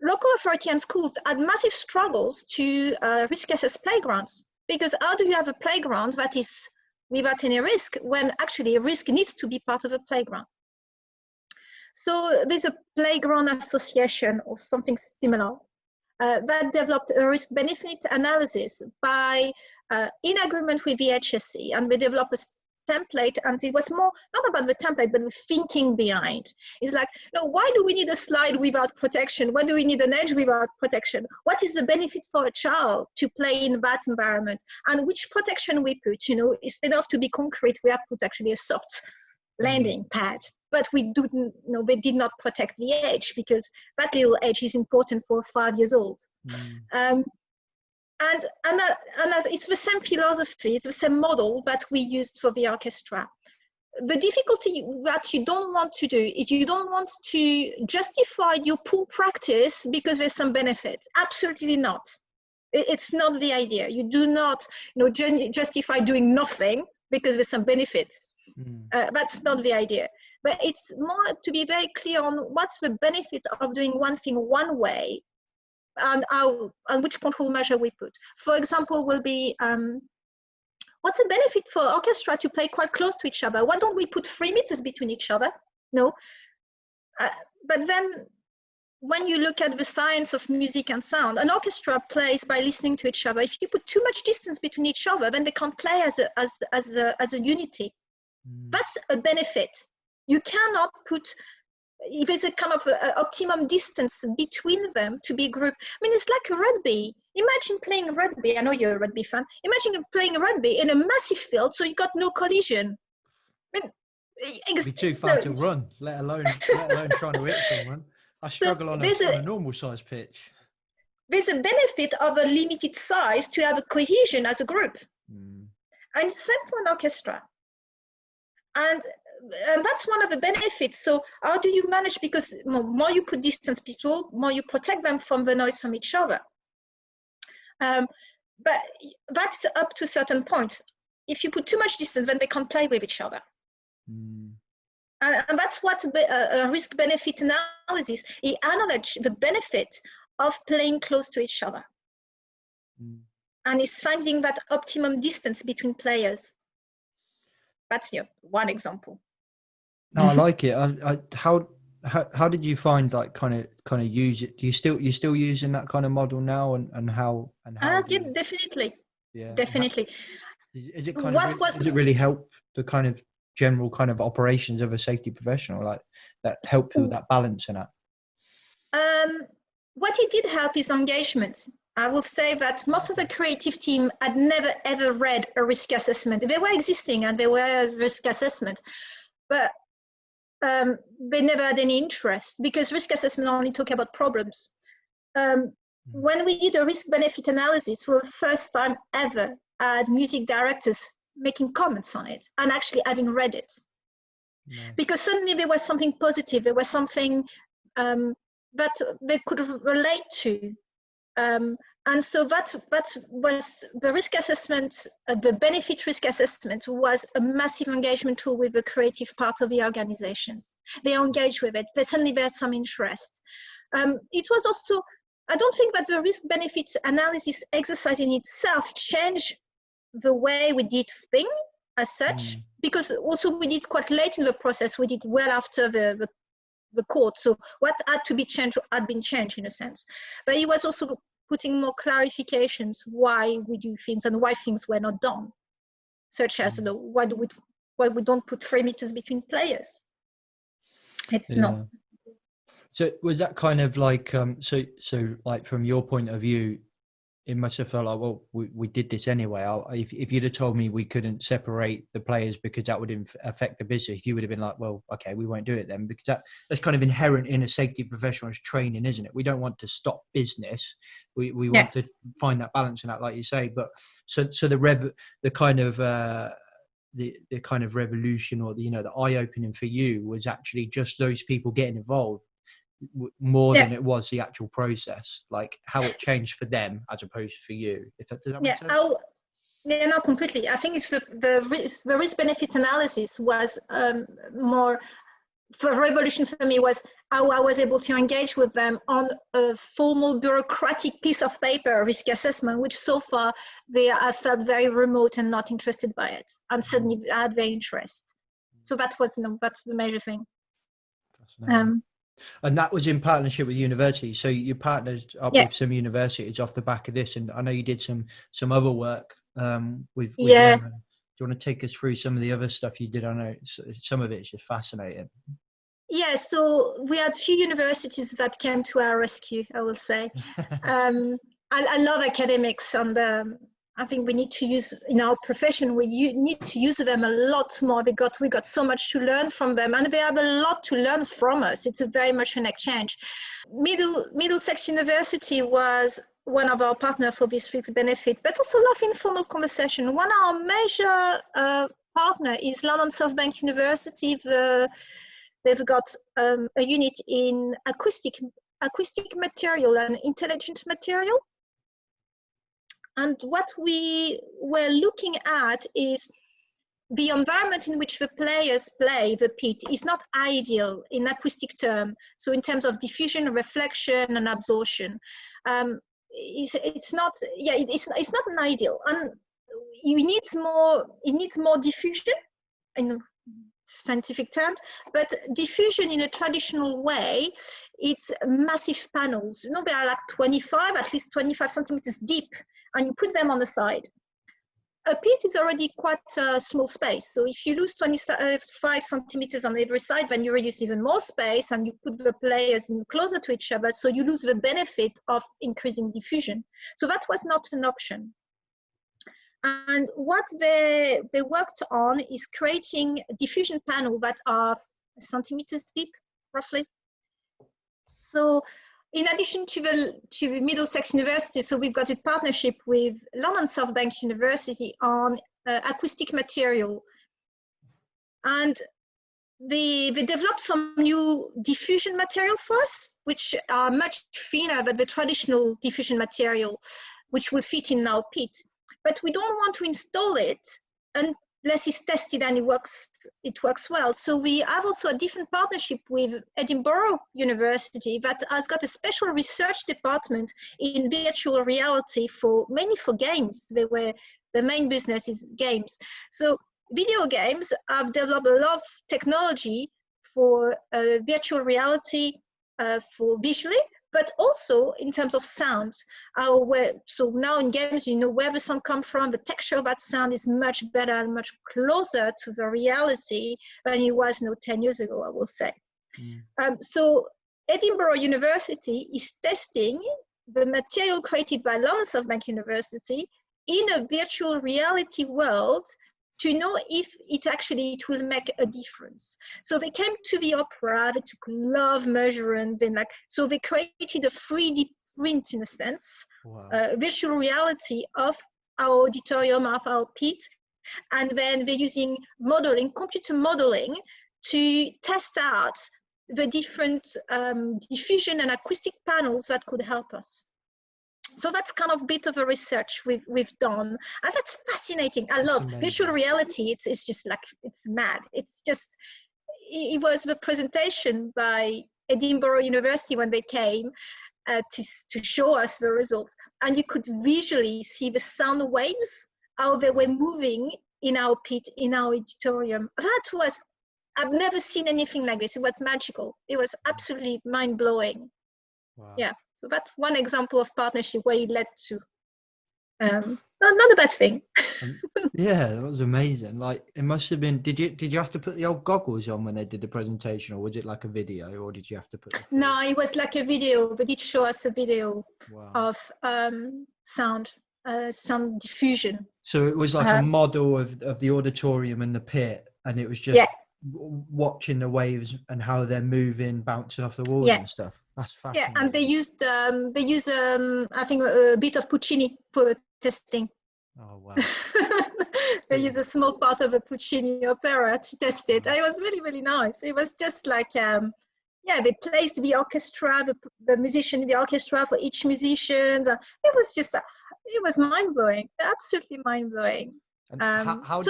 Speaker 6: local authority and schools had massive struggles to risk assess playgrounds, because how do you have a playground that is without any risk, when actually a risk needs to be part of a playground. So there's a playground association or something similar that developed a risk-benefit analysis in agreement with the HSE, and they developed a template, and it was more not about the template but the thinking behind. It's like, no, why do we need a slide without protection? Why do we need an edge without protection? What is the benefit for a child to play in that environment, and which protection we put? Instead of to be concrete, we have put actually a soft landing pad, but we didn't, they did not protect the edge, because that little edge is important for 5 years old. And it's the same philosophy, it's the same model that we used for the orchestra. The difficulty that you don't want to do is you don't want to justify your poor practice because there's some benefit. Absolutely not. It's not the idea. You do not justify doing nothing because there's some benefit. That's not the idea. But it's more to be very clear on what's the benefit of doing one thing one way, and which control measure we put. For example, will be what's the benefit for orchestra to play quite close to each other? Why don't we put 3 meters between each other? No. But then when you look at the science of music and sound, an orchestra plays by listening to each other. If you put too much distance between each other, then they can't play as a unity. That's a benefit. You cannot put, if there's a kind of optimum distance between them to be a group. I mean, it's like rugby. Imagine playing rugby. I know you're a rugby fan. Imagine playing rugby in a massive field, so you got no collision. I mean,
Speaker 1: it'd be too far to run, let alone trying to hit someone. I struggle on a normal size pitch.
Speaker 6: There's a benefit of a limited size to have a cohesion as a group. And same for an orchestra. And that's one of the benefits. So how do you manage? Because more you put distance people, more you protect them from the noise from each other. But that's up to a certain point. If you put too much distance, then they can't play with each other. And that's what a risk-benefit analysis, it analyzes the benefit of playing close to each other. And it's finding that optimum distance between players. That's one example.
Speaker 1: No, I like it. How did you find kind of use it? You still using that kind of model now, and how?
Speaker 6: Yeah, definitely.
Speaker 1: Yeah,
Speaker 6: definitely.
Speaker 1: Is it does it really help the kind of general kind of operations of a safety professional, like that help with that balance and that?
Speaker 6: What it did help is engagement. I will say that most of the creative team had never ever read a risk assessment. They were existing and they were risk assessment, but they never had any interest because risk assessment only talk about problems. When we did a risk-benefit analysis for the first time ever, I had music directors making comments on it and actually having read it. Because suddenly there was something positive, there was something that they could relate to. And so that was the risk assessment, the benefit risk assessment was a massive engagement tool with the creative part of the organizations. They engaged with it, they suddenly had some interest. It was also, I don't think that the risk benefits analysis exercise in itself changed the way we did things as such, because also we did quite late in the process, we did well after the court. So what had to be changed had been changed in a sense. But it was also putting more clarifications why we do things and why things were not done, such as why we don't put 3 meters between players. It's not.
Speaker 1: So was that kind of like so like from your point of view, it must have felt like, well, we did this anyway. If you'd have told me we couldn't separate the players because that would affect the business, you would have been like, well, okay, we won't do it then, because that's kind of inherent in a safety professional's training, isn't it? We don't want to stop business. We want to find that balance in that, like you say. But so the kind of the kind of revolution, or the eye-opening for you was actually just those people getting involved more than it was the actual process, like how it changed for them as opposed to for you. Does that make sense?
Speaker 6: No, completely. I think it's the risk benefit analysis was more the revolution for me was how I was able to engage with them on a formal bureaucratic piece of paper, risk assessment, which so far I felt very remote and not interested by it. And suddenly I had their interest. So that's the major thing.
Speaker 1: And that was in partnership with universities. So you partnered up with some universities off the back of this. And I know you did some other work with them. Do you want to take us through some of the other stuff you did? I know some of it is just fascinating. Yeah,
Speaker 6: so we had a few universities that came to our rescue, I will say. I love academics, and I think we need to use, in our profession, we need to use them a lot more. We got so much to learn from them, and they have a lot to learn from us. It's very much an exchange. Middlesex University was one of our partners for this week's benefit, but also a lot of informal conversation. One of our major partner is London South Bank University. They've got a unit in acoustic material and intelligent material. And what we were looking at is the environment in which the players play the pit is not ideal in acoustic terms. So in terms of diffusion, reflection, and absorption, it's not an ideal. And it needs more diffusion in scientific terms, but diffusion in a traditional way, it's massive panels. They are like at least 25 centimeters deep, and you put them on the side. A pit is already quite a small space. So if you lose 25 centimeters on every side, then you reduce even more space, and you put the players closer to each other. So you lose the benefit of increasing diffusion. So that was not an option. And what they worked on is creating a diffusion panel that are centimeters deep, roughly. So in addition to the Middlesex University, so we've got a partnership with London South Bank University on acoustic material. And they developed some new diffusion material for us, which are much thinner than the traditional diffusion material, which would fit in our pit. But we don't want to install it unless it's tested and it works well. So we have also a different partnership with Edinburgh University that has got a special research department in virtual reality mainly for games. The main business is games. So video games have developed a lot of technology for virtual reality for visually, but also in terms of sounds. So now in games, you know where the sound comes from, the texture of that sound is much better and much closer to the reality than it was 10 years ago, I will say. So Edinburgh University is testing the material created by London South Bank University in a virtual reality world to know if it will make a difference. So they came to the opera, they took love measuring, so they created a 3D print in a sense, virtual reality of our auditorium, of our pit, and then they're using computer modeling to test out the different diffusion and acoustic panels that could help us. So that's kind of a bit of a research we've done, and that's fascinating. I love virtual reality. It's just it's mad. It was the presentation by Edinburgh University when they came to show us the results, and you could visually see the sound waves, how they were moving in our pit, in our auditorium. I've never seen anything like this. It was magical. It was absolutely mind-blowing. Wow. Yeah, so that's one example of partnership where it led to not a bad thing.
Speaker 1: Yeah, that was amazing. It must have been. Did you have to put the old goggles on when they did the presentation, or was it like a video, or did you have to put?
Speaker 6: No, it was like a video. They did show us a video of sound diffusion.
Speaker 1: So it was like a model of the auditorium and the pit, and it was just watching the waves and how they're moving, bouncing off the walls and stuff. That's fascinating.
Speaker 6: Yeah, and they used I think a bit of Puccini for testing.
Speaker 1: Oh wow.
Speaker 6: They used a small part of a Puccini opera to test it. It was really, really nice. It was just they placed the orchestra, the musician in the orchestra for each musician. It was mind-blowing, absolutely mind-blowing.
Speaker 1: And how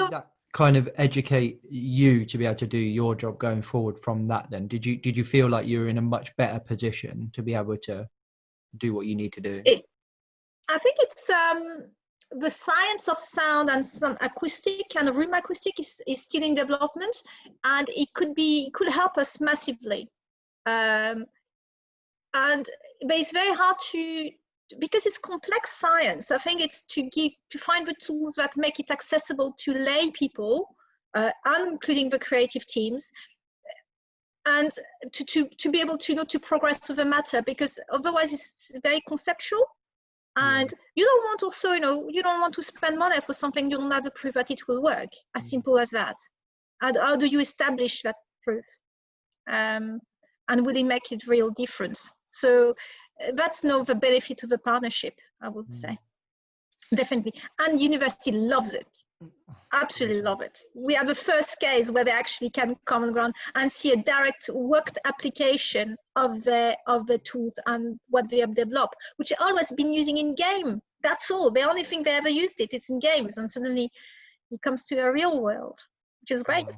Speaker 1: kind of educate you to be able to do your job going forward from that then? Did you feel like you're in a much better position to be able to do what you need to do?
Speaker 6: I think it's the science of sound and some acoustic and room acoustic is still in development, and it could help us massively. But it's very hard because it's complex science. I think it's to find the tools that make it accessible to lay people, and including the creative teams, and to be able to to progress to the matter, because otherwise it's very conceptual. And you don't want also, you don't want to spend money for something you don't have a proof that it will work. As simple as that. And how do you establish that proof? And will it make it real difference? So that's the benefit of a partnership, I would say. Definitely. And university loves it. Absolutely love it. We have a first case where they actually can come on ground and see a direct worked application of the tools and what they have developed, which always been using in game. That's all. The only thing they ever used it's in games, and suddenly it comes to a real world, which is great.
Speaker 1: Wow.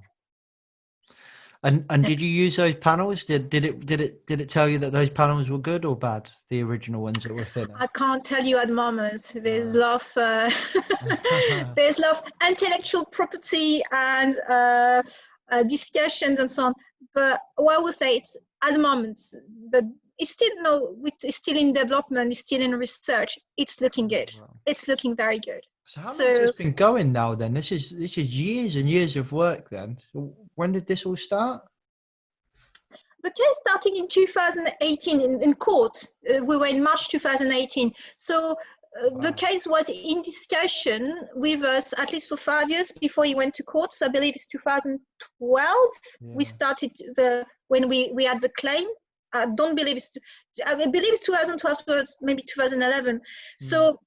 Speaker 1: And did you use those panels? Did it tell you that those panels were good or bad? The original ones that were thinner.
Speaker 6: I can't tell you at the moment. There's love. There's love, intellectual property, and discussions and so on. But what I would say, it's at the moment, but it's still in development. It's still in research. It's looking good.
Speaker 1: Wow.
Speaker 6: It's looking very good.
Speaker 1: So how long has this been going now then? This is years and years of work then. So when did this all start?
Speaker 6: The case starting in 2018 in court. We were in March 2018. So the case was in discussion with us at least for 5 years before he went to court. So I believe it's 2012. We started when we had the claim. I don't believe I believe it's 2012, maybe 2011. So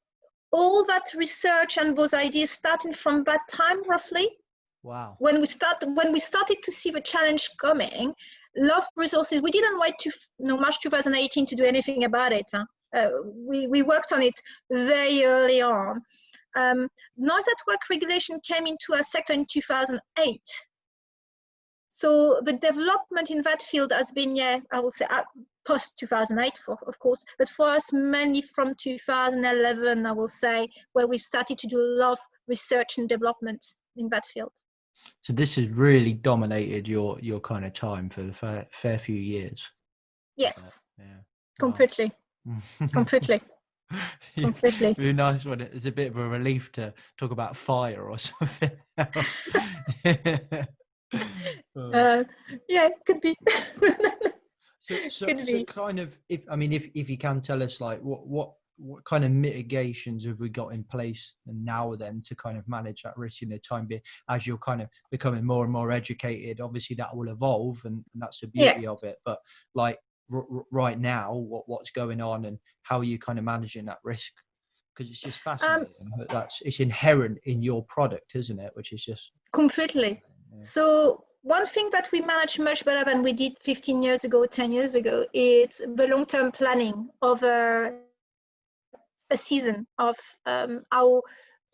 Speaker 6: all that research and those ideas starting from that time roughly.
Speaker 1: Wow.
Speaker 6: When we started to see the challenge coming, love resources. We didn't wait to March 2018 to do anything about it. We worked on it very early on. Noise at work regulation came into our sector in 2008. So the development in that field has been, I will say, post 2008, of course, but for us mainly from 2011, I will say, where we started to do a lot of research and development in that field.
Speaker 1: So this has really dominated your kind of time for the fair few years.
Speaker 6: Yes.
Speaker 1: Yeah.
Speaker 6: Completely.
Speaker 1: Wow.
Speaker 6: Completely. Completely.
Speaker 1: It'd be nice when it's a bit of a relief to talk about fire or something else.
Speaker 6: Yeah, could be.
Speaker 1: So kind of, if you can tell us, like, what kind of mitigations have we got in place and now then to kind of manage that risk in the time being, as you're kind of becoming more and more educated? Obviously that will evolve, and that's the beauty of it. But like right now, what's going on and how are you kind of managing that risk? Because it's just fascinating. It's inherent in your product, isn't it? Which is just
Speaker 6: completely. Yeah. So one thing that we manage much better than we did 15 years ago, 10 years ago, is the long-term planning over a season of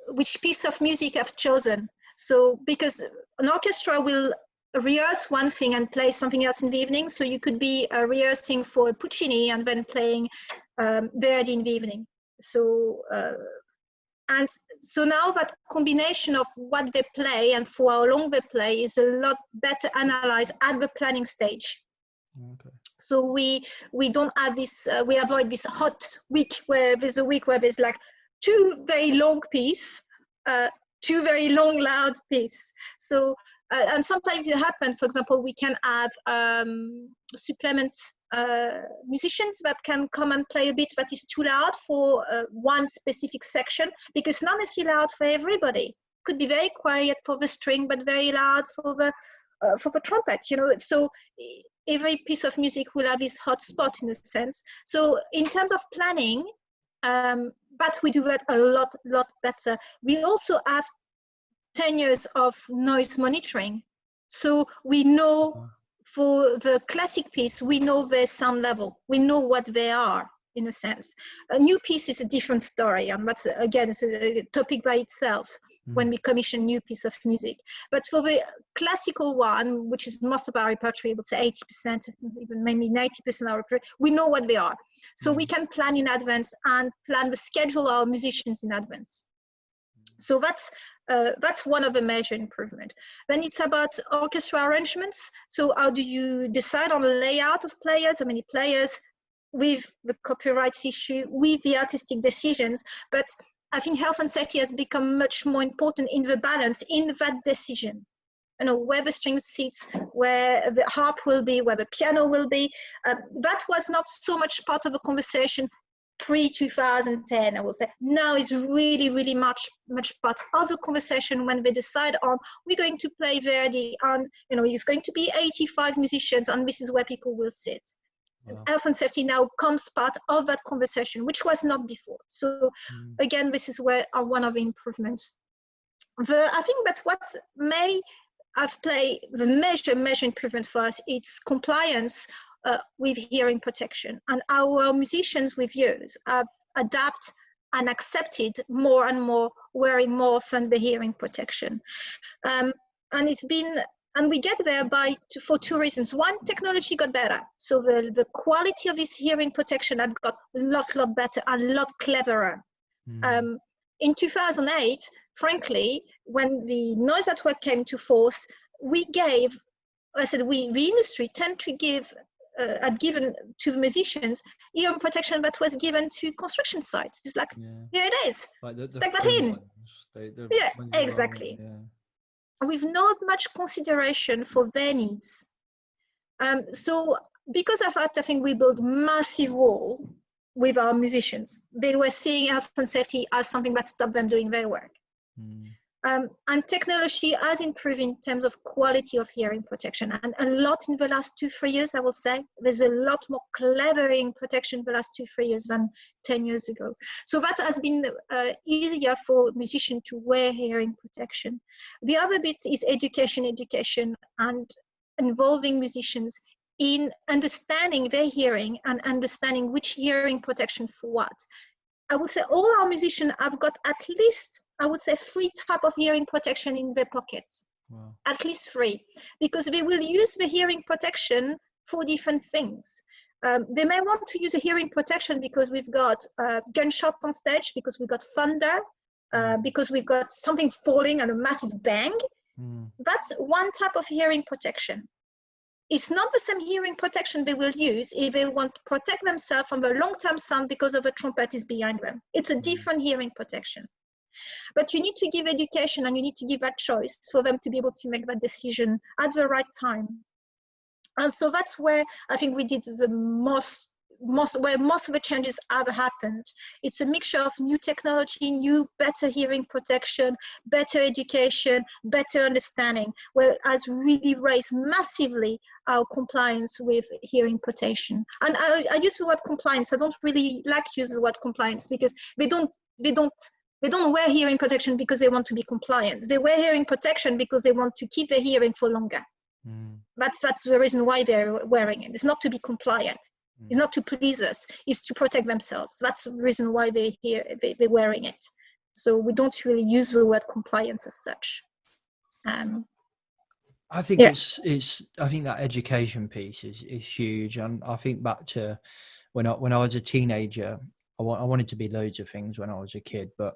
Speaker 6: which piece of music I've chosen. So because an orchestra will rehearse one thing and play something else in the evening. So you could be rehearsing for Puccini and then playing Verdi in the evening. So and so now that combination of what they play and for how long they play is a lot better analyzed at the planning stage.
Speaker 1: Okay.
Speaker 6: So we don't have this, we avoid this hot week where there's a week where there's like two very long piece, two very long loud piece. So and sometimes it happens, for example, we can have supplement musicians that can come and play a bit that is too loud for one specific section, because it's not necessarily loud for everybody. Could be very quiet for the string, but very loud for the trumpet, you know. So every piece of music will have this hot spot in a sense. So in terms of planning, but we do that a lot better. We also have 10 years of noise monitoring. So we know for the classic piece, we know their sound level. We know what they are. in a sense. A new piece is a different story, and that's, again, it's a topic by itself when we commission new piece of music. But for the classical one, which is most of our repertoire, I would say 80%, even maybe 90% of our repertoire, we know what they are. So we can plan in advance and plan the schedule of our musicians in advance. So that's one of the major improvement. Then it's about orchestra arrangements. So how do you decide on the layout of players, how many players, with the copyrights issue, with the artistic decisions. But I think health and safety has become much more important in the balance in that decision. You know, where the string sits, where the harp will be, where the piano will be. That was not so much part of the conversation pre-2010, I will say. Now is really, really much part of the conversation when they decide on, we're going to play Verdi, and you know, it's going to be 85 musicians, and this is where people will sit. Wow. Health and safety now comes part of that conversation, which was not before. So again, this is where one of the improvements. I think that what may have played the major improvement for us, it's compliance with hearing protection. And our musicians with years have adapted and accepted more and more wearing more often the hearing protection. And it's been, and we get there for two reasons. One, technology got better. So the quality of this hearing protection had got a lot better and a lot cleverer. In 2008, frankly, when the noise network came to force, we gave, I said, the industry tend to give, had given to the musicians hearing protection that was given to construction sites. It's like, here it is,
Speaker 1: like the
Speaker 6: stick that in. Yeah, exactly. With not much consideration for their needs. So because of that, I think we built massive wall with our musicians. They were seeing health and safety as something that stopped them doing their work. And technology has improved in terms of quality of hearing protection, and a lot in the last 2-3 years, I will say. There's a lot more clever hearing protection in the last 2-3 years than 10 years ago. So that has been easier for musicians to wear hearing protection. The other bit is education, and involving musicians in understanding their hearing and understanding which hearing protection for what. I would say all our musicians have got at least, I would say, 3 types of hearing protection in their pockets. Wow. At least 3, because they will use the hearing protection for different things. They may want to use a hearing protection because we've got gunshot on stage, because we've got thunder, because we've got something falling and a massive bang. That's one type of hearing protection. It's not the same hearing protection they will use if they want to protect themselves from the long-term sound because of a trumpet is behind them. It's a different hearing protection. But you need to give education, and you need to give that choice for them to be able to make that decision at the right time. And so that's where I think we did the where most of the changes have happened. It's a mixture of new technology, better hearing protection, better education, better understanding, where it has really raised massively our compliance with hearing protection. And I use the word compliance. I don't really like to use the word compliance, because they don't wear hearing protection because they want to be compliant. They wear hearing protection because they want to keep their hearing for longer. That's the reason why they're wearing it. It's not to be compliant. It's not to please us. It's to protect themselves. That's the reason why they're wearing it. So we don't really use the word compliance as such.
Speaker 1: I think I think that education piece is huge. And I think back to when I was a teenager, I wanted to be loads of things when I was a kid, but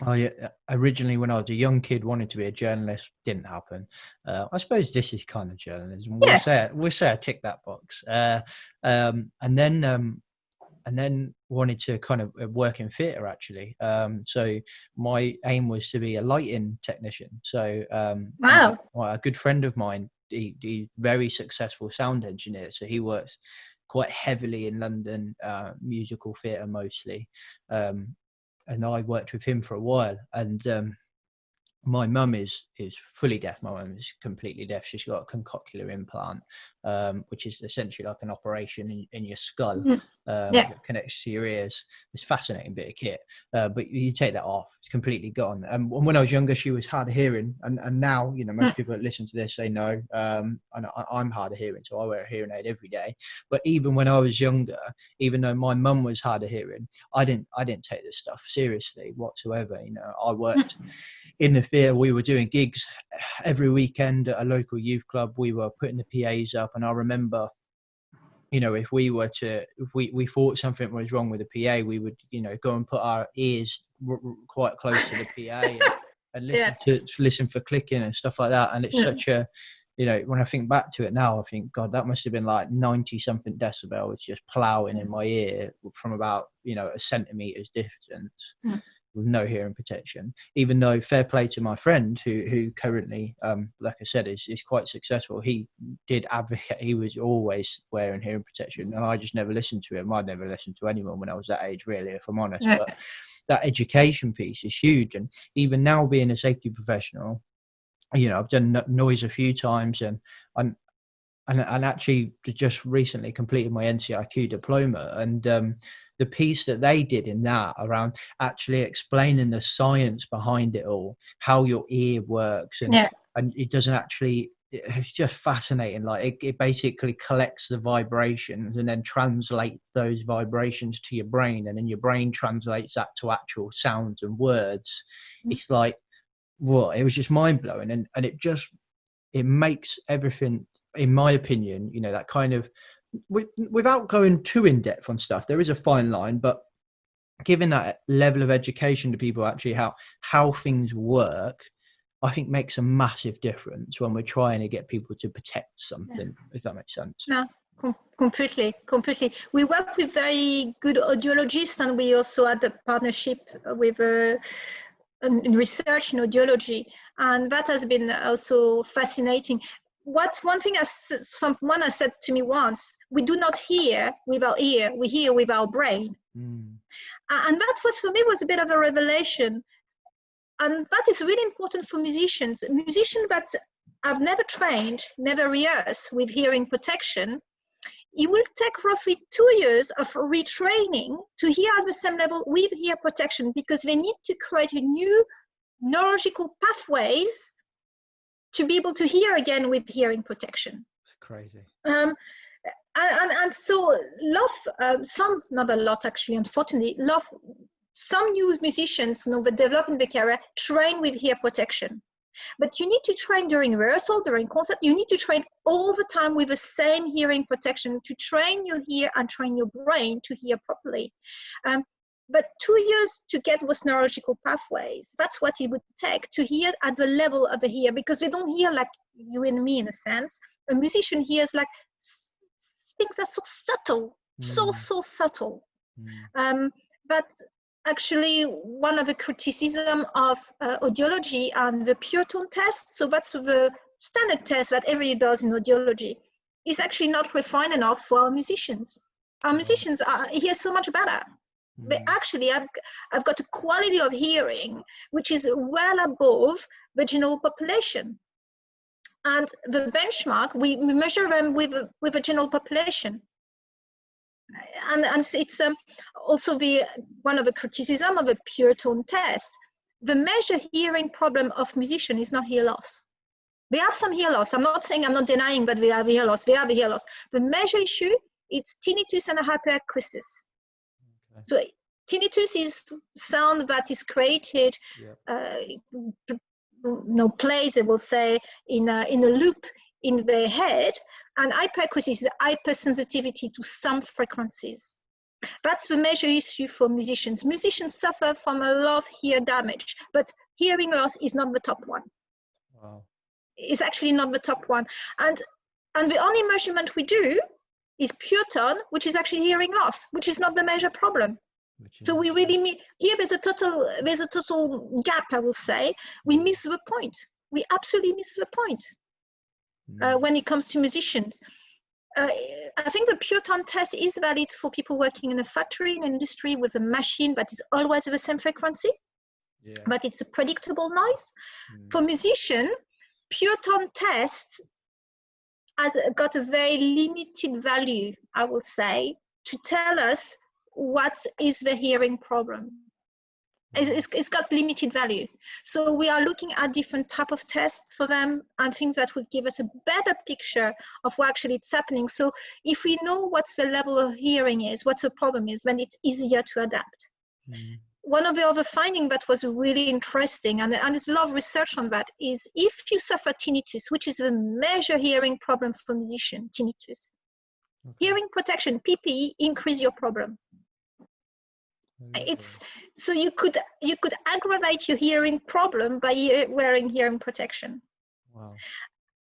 Speaker 1: I originally, when I was a young kid, wanted to be a journalist. Didn't happen. I suppose this is kind of journalism. We'll say I tick that box. And then wanted to kind of work in theatre, actually. So my aim was to be a lighting technician. So wow, a good friend of mine, he's very successful sound engineer. So he works quite heavily in London, musical theatre mostly. And I worked with him for a while, and my mum is fully deaf. My mum is completely deaf. She's got a concochlear implant, which is essentially like an operation in your skull that connects to your ears. It's a fascinating bit of kit, but you take that off, it's completely gone. And when I was younger, she was hard of hearing, and now, you know, most people that listen to this, they know, and I'm hard of hearing, so I wear a hearing aid every day. But even when I was younger, even though my mum was hard of hearing, I didn't take this stuff seriously whatsoever. You know, I worked in the theatre. We were doing gigs every weekend at a local youth club. We were putting the PAs up, and I remember, you know, if we thought something was wrong with the PA, we would, you know, go and put our ears quite close to the PA and listen for clicking and stuff like that. And it's such a, you know, when I think back to it now, I think, God, that must have been like 90 something decibels just plowing in my ear from about, you know, a centimetre's distance. With no hearing protection, even though, fair play to my friend who currently, like I said, is quite successful. He did advocate, he was always wearing hearing protection, and I just never listened to him. I never listened to anyone when I was that age, really, if I'm honest. But that education piece is huge. And even now, being a safety professional, you know, I've done noise a few times, and actually just recently completed my NCIQ diploma, and the piece that they did in that around actually explaining the science behind it all, how your ear works, and it doesn't actually, it's just fascinating. Like it basically collects the vibrations and then translate those vibrations to your brain, and then your brain translates that to actual sounds and words. It's like, what, it was just mind blowing, and it makes everything, in my opinion, you know, that kind of, without going too in depth on stuff, there is a fine line, but giving that level of education to people, actually how things work, I think makes a massive difference when we're trying to get people to protect something, if that makes sense.
Speaker 6: No, completely. We work with very good audiologists, and we also had a partnership with in research in audiology, and that has been also fascinating. One thing someone has said to me once: we do not hear with our ear, we hear with our brain. And that was, for me, was a bit of a revelation. And that is really important for musicians that have never trained, never rehearsed with hearing protection. It will take roughly 2 years of retraining to hear at the same level with ear protection, because they need to create a new neurological pathways to be able to hear again with hearing protection.
Speaker 1: It's crazy.
Speaker 6: And so some, not a lot actually, unfortunately, some new musicians, you know, that develop in the career train with ear protection. But you need to train during rehearsal, during concert. You need to train all the time with the same hearing protection to train your ear and train your brain to hear properly. But 2 years to get those neurological pathways, that's what it would take to hear at the level of the ear, because they don't hear like you and me in a sense. A musician hears like things are so subtle, so subtle. But actually, one of the criticism of audiology and the pure tone test, so that's the standard test that everybody does in audiology, is actually not refined enough for our musicians. Our musicians hear so much better. But actually, I've got a quality of hearing which is well above the general population. And the benchmark, we measure them with the general population. And it's also one of the criticism of a pure tone test. The major hearing problem of musicians is not hear loss. They have some hear loss. I'm not denying that they have hear loss. They have hear loss. The major issue is tinnitus and hyperacusis. Okay. So tinnitus is sound that is created, plays, they will say, in a loop in the head, and hyperacusis is hypersensitivity to some frequencies. That's the major issue for musicians. Musicians suffer from a lot of ear damage, but hearing loss is not the top one. Wow. It's actually not the top one. And the only measurement we do is pure tone, which is actually hearing loss, which is not the major problem. So we really here there's a total gap, I will say. We miss the point. We absolutely miss the point when it comes to musicians. I think the pure tone test is valid for people working in a factory, in an industry with a machine that is always at the same frequency. but it's a predictable noise. For musician, pure tone test has got a very limited value, I will say, to tell us what is the hearing problem. It's got limited value. So we are looking at different type of tests for them and things that will give us a better picture of what actually it's happening. So if we know what the level of hearing is, what the problem is, then it's easier to adapt. One of the other findings that was really interesting, and there's a lot of research on that, is if you suffer tinnitus, which is a major hearing problem for musicians, tinnitus, hearing protection, PPE, increase your problem. It's so you could aggravate your hearing problem by wearing hearing protection.
Speaker 1: Wow.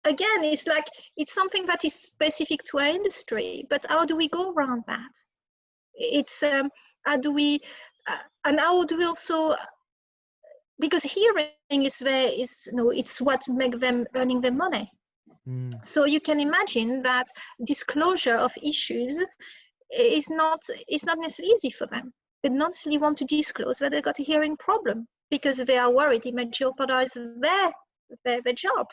Speaker 6: Again, it's something that is specific to our industry, but how do we go around that? It's how do we also, because hearing it's what makes them earning their money. So you can imagine that disclosure of issues is not necessarily easy for them. They not necessarily want to disclose that they got a hearing problem because they are worried it may jeopardize their job.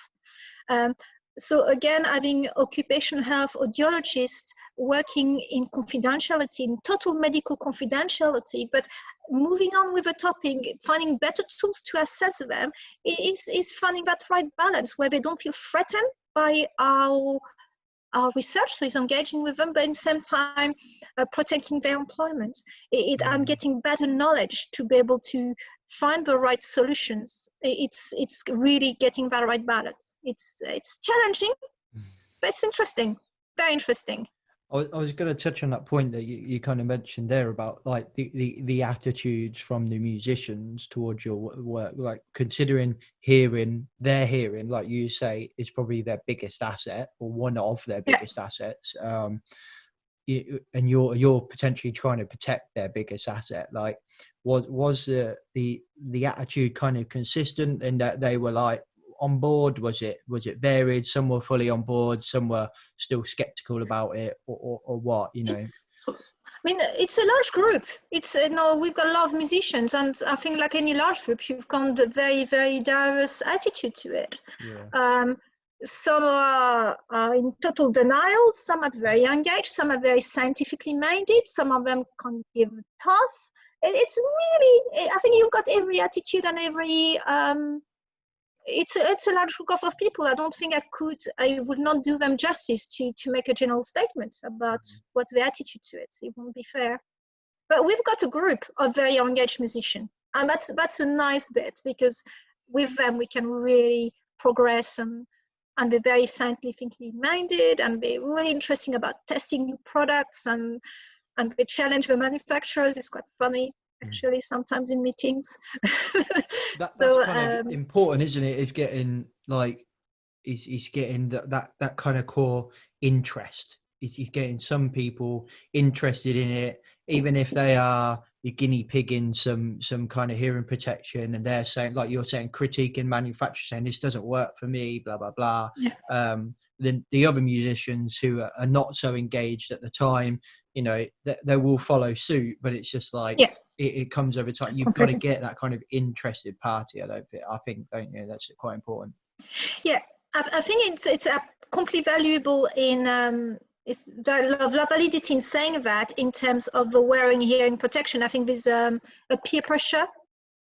Speaker 6: So again, having occupational health audiologists working in confidentiality, in total medical confidentiality, but moving on with the topic, finding better tools to assess them, is finding that right balance where they don't feel threatened by our research, so it's engaging with them, but at the same time protecting their employment. I'm getting better knowledge to be able to find the right solutions. It's really getting that right balance. It's challenging, but it's interesting, very interesting.
Speaker 1: I was going to touch on that point that you kind of mentioned there about like the attitudes from the musicians towards your work, like considering their hearing, like you say, is probably their biggest asset or one of their biggest assets. And you're potentially trying to protect their biggest asset. Like, was the attitude kind of consistent in that they were like on board? Was it varied? Some were fully on board, some were still skeptical about it, or what, you know?
Speaker 6: I mean, it's a large group. We've got a lot of musicians, and I think like any large group, you've got a very, very diverse attitude to it. Some are in total denial, some are very engaged, some are very scientifically minded, some of them can give tasks. It's really, I think you've got every attitude and every it's a large group of people. I don't think I would not do them justice to make a general statement about what's the attitude to it. It won't be fair. But we've got a group of very engaged musicians, and that's a nice bit, because with them we can really progress and be very scientifically minded and be really interesting about testing new products and we challenge the manufacturers. It's quite funny, actually, sometimes in meetings.
Speaker 1: That's kind of important, isn't it? It's getting like he's getting that kind of core interest. He's getting some people interested in it, even if they are guinea pigging some kind of hearing protection, and they're saying, like you're saying, critiquing manufacturers, saying this doesn't work for me, blah blah blah. Then the other musicians who are not so engaged at the time, you know, they will follow suit, but it's just like it comes over time. You've got to get that kind of interested party. I think, don't you? That's quite important.
Speaker 6: Yeah, I think it's completely valuable in. It's the validity in saying that in terms of the wearing hearing protection. I think there's a peer pressure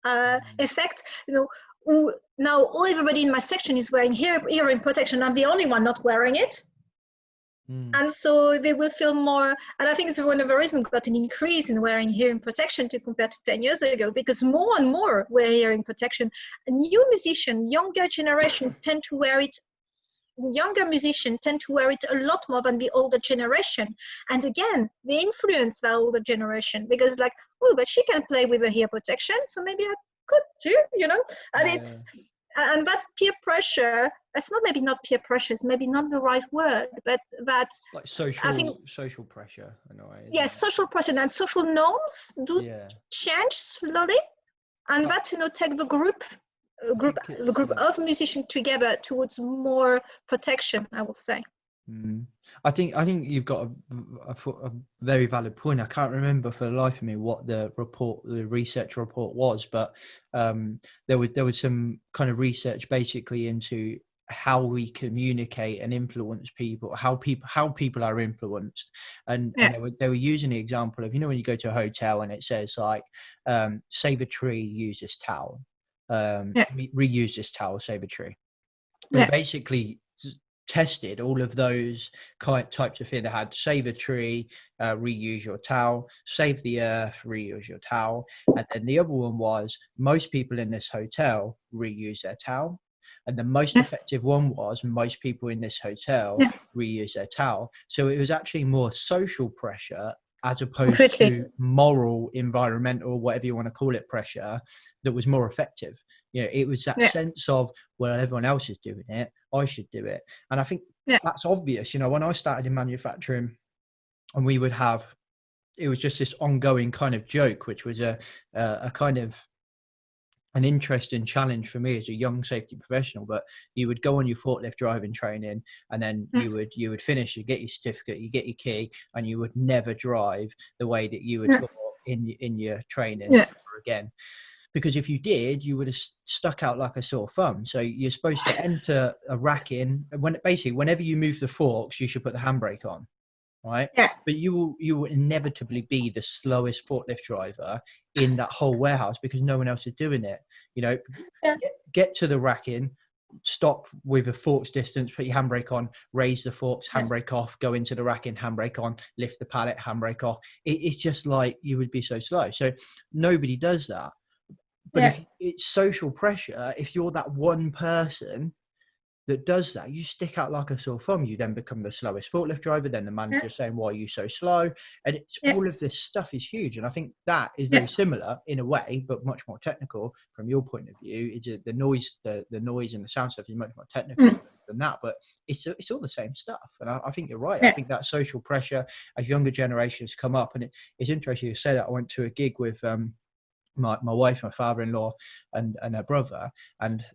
Speaker 6: effect. You know, now everybody in my section is wearing hearing protection. I'm the only one not wearing it. And so they will feel more, and I think it's one of the reasons we got an increase in wearing hearing protection compared to 10 years ago, because more and more wear hearing protection. A new musician, younger generation tend to wear it. Younger musicians tend to wear it a lot more than the older generation. And again, they influence the older generation, because like, oh, but she can play with a ear protection, so maybe I could too, you know? And and that's peer pressure. It's not peer pressure, it's maybe not the right word, but that
Speaker 1: like social pressure in a way.
Speaker 6: Yeah, social pressure and social norms do change slowly, and that, you know, take the group of musicians together towards more protection, I would say.
Speaker 1: I think you've got a very valid point. I can't remember for the life of me what the research report was, but there was some kind of research basically into how we communicate and influence people, how people are influenced, and they were using the example of, when you go to a hotel and it says like, save a tree, use this towel, reuse this towel, save a tree. They basically tested all of those types of things. They had save a tree, reuse your towel, save the earth, reuse your towel, and then the other one was most people in this hotel reuse their towel, and the most effective one was most people in this hotel reuse their towel. So it was actually more social pressure as opposed to moral, environmental, whatever you want to call it, pressure that was more effective. It was that sense of, well, everyone else is doing it, I should do it. And I think that's obvious. When I started in manufacturing, and we would have, it was just this ongoing kind of joke, which was a kind of an interesting challenge for me as a young safety professional. But you would go on your forklift driving training, and then you would finish, you get your certificate, you get your key, and you would never drive the way that you were taught in your training ever again. Because if you did, you would have stuck out like a sore thumb. So you're supposed to enter a rack in, whenever you move the forks, you should put the handbrake on, right? But you will inevitably be the slowest forklift driver in that whole warehouse because no one else is doing it. Get to the rack in, stop with a forks distance, put your handbrake on, raise the forks, handbrake off, go into the rack in, handbrake on, lift the pallet, handbrake off. It's just like, you would be so slow. So nobody does that. But if it's social pressure, if you're that one person that does that, you stick out like a sore thumb. You then become the slowest forklift driver. Then the manager saying, why are you so slow? And it's all of this stuff is huge. And I think that is very similar in a way, but much more technical from your point of view. Is the noise, the noise and the sound stuff is much more technical than that, but it's all the same stuff. And I think you're right. I think that social pressure as younger generations come up, and it's interesting you say that. I went to a gig with my wife, my father-in-law, and her brother, and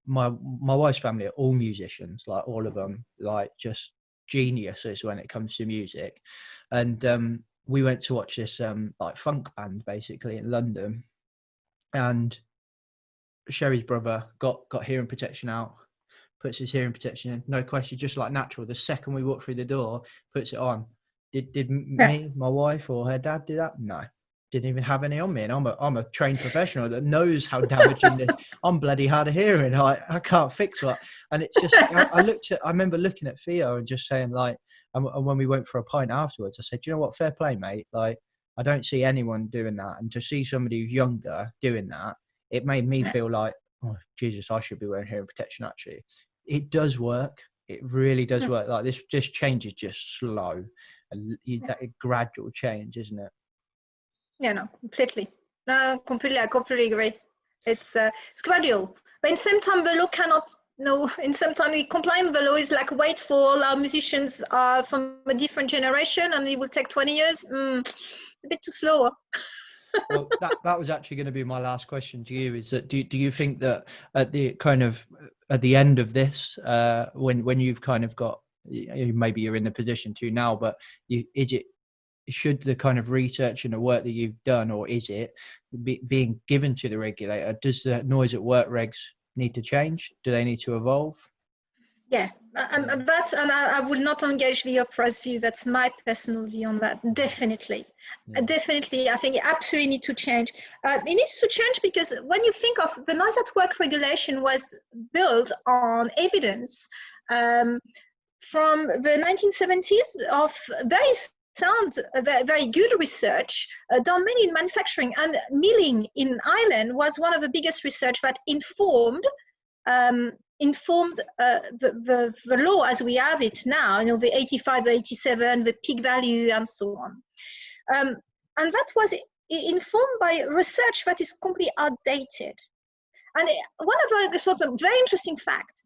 Speaker 1: my wife's family are all musicians, like all of them, like just geniuses when it comes to music. And we went to watch this like funk band basically in London, and Sherry's brother got hearing protection out, puts his hearing protection in, no question, just like natural. The second we walk through the door, puts it on. Did me, my wife, or her dad do that? No. Didn't even have any on me, and I'm a trained professional that knows how damaging this. I'm bloody hard of hearing. I can't fix what. And it's just, I remember looking at Theo and just saying, like, and when we went for a pint afterwards, I said, do you know what, fair play, mate. Like, I don't see anyone doing that, and to see somebody who's younger doing that, it made me feel like, oh Jesus, I should be wearing hearing protection. Actually, it does work. It really does work. Like, this change is just slow, that gradual change, isn't it?
Speaker 6: Yeah, no, completely. No, completely. I completely agree. It's gradual, but in same time, the law cannot. No, in some time, complying with the law is like wait for all our musicians from a different generation, and it will take 20 years. A bit too slow.
Speaker 1: Well, that was actually going to be my last question to you. Is that do you think that at the end of this, when you've kind of got, maybe you're in the position to now, but should the kind of research and the work that you've done, or is it being given to the regulator? Does the noise at work regs need to change? Do they need to evolve?
Speaker 6: Yeah, and I will not engage the opera's view. That's my personal view on that. Definitely. Definitely, I think it absolutely needs to change. It needs to change because when you think of the noise at work regulation was built on evidence from the 1970s of very sound, very good research done mainly in manufacturing, and milling in Ireland was one of the biggest research that informed the law as we have it now, the 85, 87, the peak value and so on. And that was informed by research that is completely outdated. And one of the sorts of very interesting fact,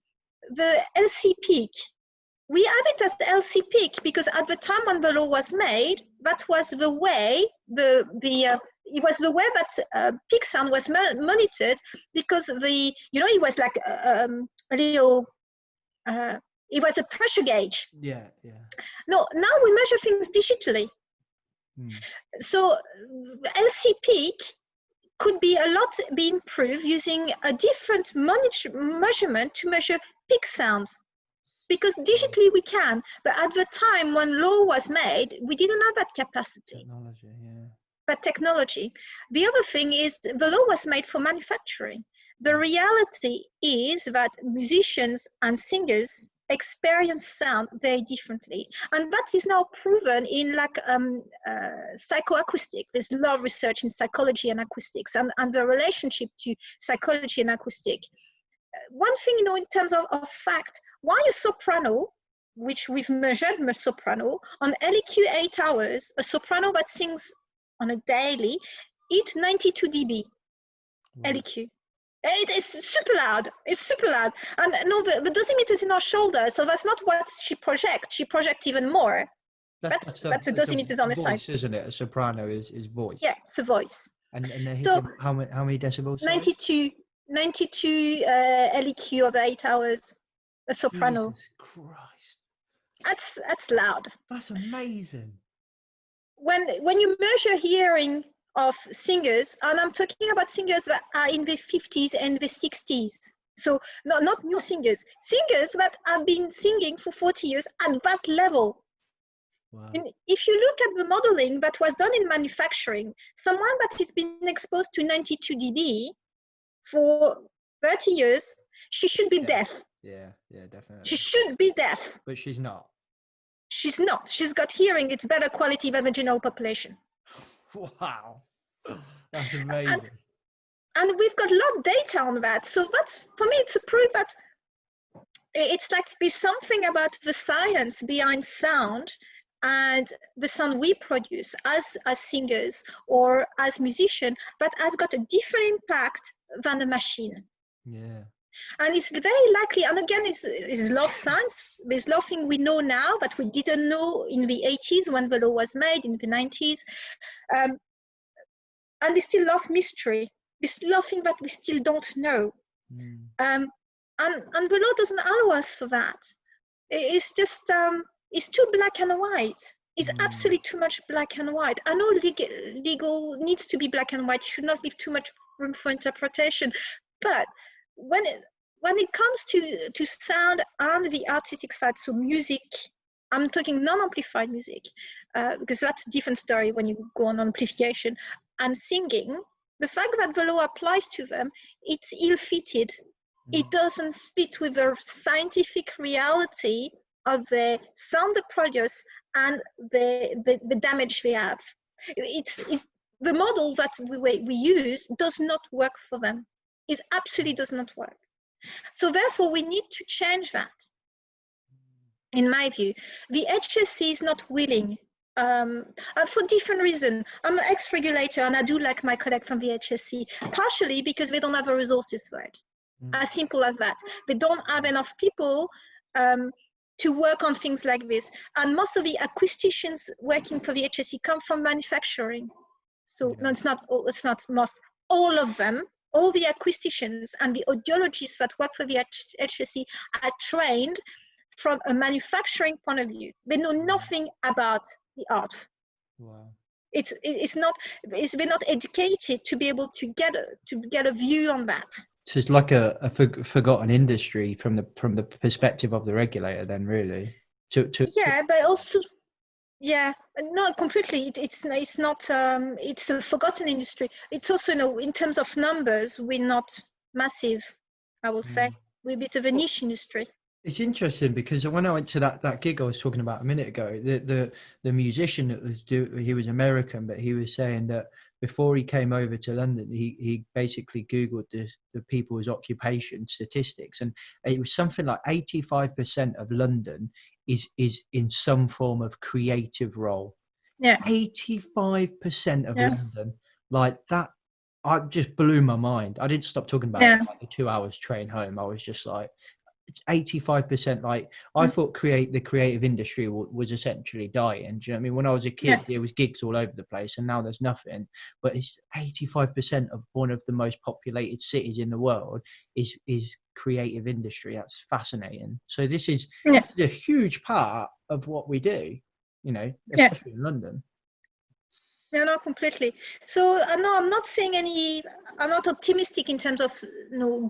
Speaker 6: the LC peak, we have it as the LC peak because at the time when the law was made, that was the way it was the way that peak sound was monitored, because it was like a little It was a pressure gauge.
Speaker 1: Yeah.
Speaker 6: No, now we measure things digitally. So LC peak could be improved using a different measurement to measure peak sounds. Because digitally we can, but at the time when law was made, we didn't have that capacity.
Speaker 1: Technology, yeah.
Speaker 6: But technology. The other thing is the law was made for manufacturing. The reality is that musicians and singers experience sound very differently. And that is now proven in psychoacoustic. There's a lot of research in psychology and acoustics and the relationship to psychology and acoustic. One thing, in terms of fact, why a soprano, which we've measured a soprano, on LEQ 8 hours, a soprano that sings on a daily, it's 92 dB LEQ. It's super loud. It's super loud. And no, the dosimeter's in our shoulder, so that's not what she projects. She projects even more. That's the dosimeter's on the side.
Speaker 1: Voice, isn't it? A soprano is voice.
Speaker 6: Yeah, it's a voice.
Speaker 1: And they're
Speaker 6: so
Speaker 1: hitting how many decibels?
Speaker 6: 92 LEQ over 8 hours. A soprano.
Speaker 1: Jesus Christ.
Speaker 6: That's loud.
Speaker 1: That's amazing.
Speaker 6: When you measure hearing of singers, and I'm talking about singers that are in the 50s and the 60s. So not new singers that have been singing for 40 years at that level.
Speaker 1: Wow.
Speaker 6: And if you look at the modeling that was done in manufacturing, someone that has been exposed to 92 dB for 30 years, she should be deaf.
Speaker 1: Yeah, definitely.
Speaker 6: She should be deaf.
Speaker 1: But she's not.
Speaker 6: She's not. She's got hearing. It's better quality than the general population.
Speaker 1: Wow. That's amazing.
Speaker 6: And we've got a lot of data on that. So that's, for me, it's a proof that it's like there's something about the science behind sound and the sound we produce as singers or as musicians, but has got a different impact than a machine.
Speaker 1: Yeah.
Speaker 6: And it's very likely, and again, it's a lot of science. There's a lot of things we know now that we didn't know in the 80s when the law was made, in the 90s. And there's still a lot of mystery. There's a lot of things that we still don't know. And the law doesn't allow us for that. It's just, it's too black and white. It's absolutely too much black and white. I know legal needs to be black and white. You should not leave too much room for interpretation. But when it comes to sound and the artistic side, so music, I'm talking non-amplified music, because that's a different story when you go on amplification, and singing, the fact that the law applies to them, it's ill-fitted. It doesn't fit with the scientific reality of the sound they produce and the damage they have. The model that we use does not work for them. It absolutely does not work. So therefore, we need to change that. In my view, the HSC is not willing for different reasons. I'm an ex-regulator and I do like my colleague from the HSC, partially because they don't have the resources for it. As simple as that. They don't have enough people to work on things like this. And most of the acousticians working for the HSC come from manufacturing. So no, it's not most, all of them. All the acousticians and the audiologists that work for the HSC are trained from a manufacturing point of view. They know nothing about the art.
Speaker 1: Wow.
Speaker 6: They're not educated to be able to get a view on that.
Speaker 1: So it's like a forgotten industry from the perspective of the regulator, then, really.
Speaker 6: But also. Yeah, no, completely. It's not. It's a forgotten industry. It's also, in terms of numbers, we're not massive. I will say we're a bit of a niche industry.
Speaker 1: It's interesting because when I went to that gig I was talking about a minute ago, the musician that he was American, but he was saying that before he came over to London, he basically Googled the people's occupation statistics, and it was something like 85% of London is in some form of creative role. Yeah, 85% of London, like that. I just blew my mind. I didn't stop talking about it, like the 2 hours train home. I was just like, it's 85%. Like I thought the creative industry was essentially dying. Do you know what I mean? When I was a kid, there was gigs all over the place, and now there's nothing. But it's 85% of one of the most populated cities in the world is creative industry. That's fascinating. So this is
Speaker 6: Yeah.
Speaker 1: a huge part of what we do, you know,
Speaker 6: Yeah.
Speaker 1: especially in London.
Speaker 6: Yeah, no, completely. So no, I'm not saying I'm not optimistic in terms of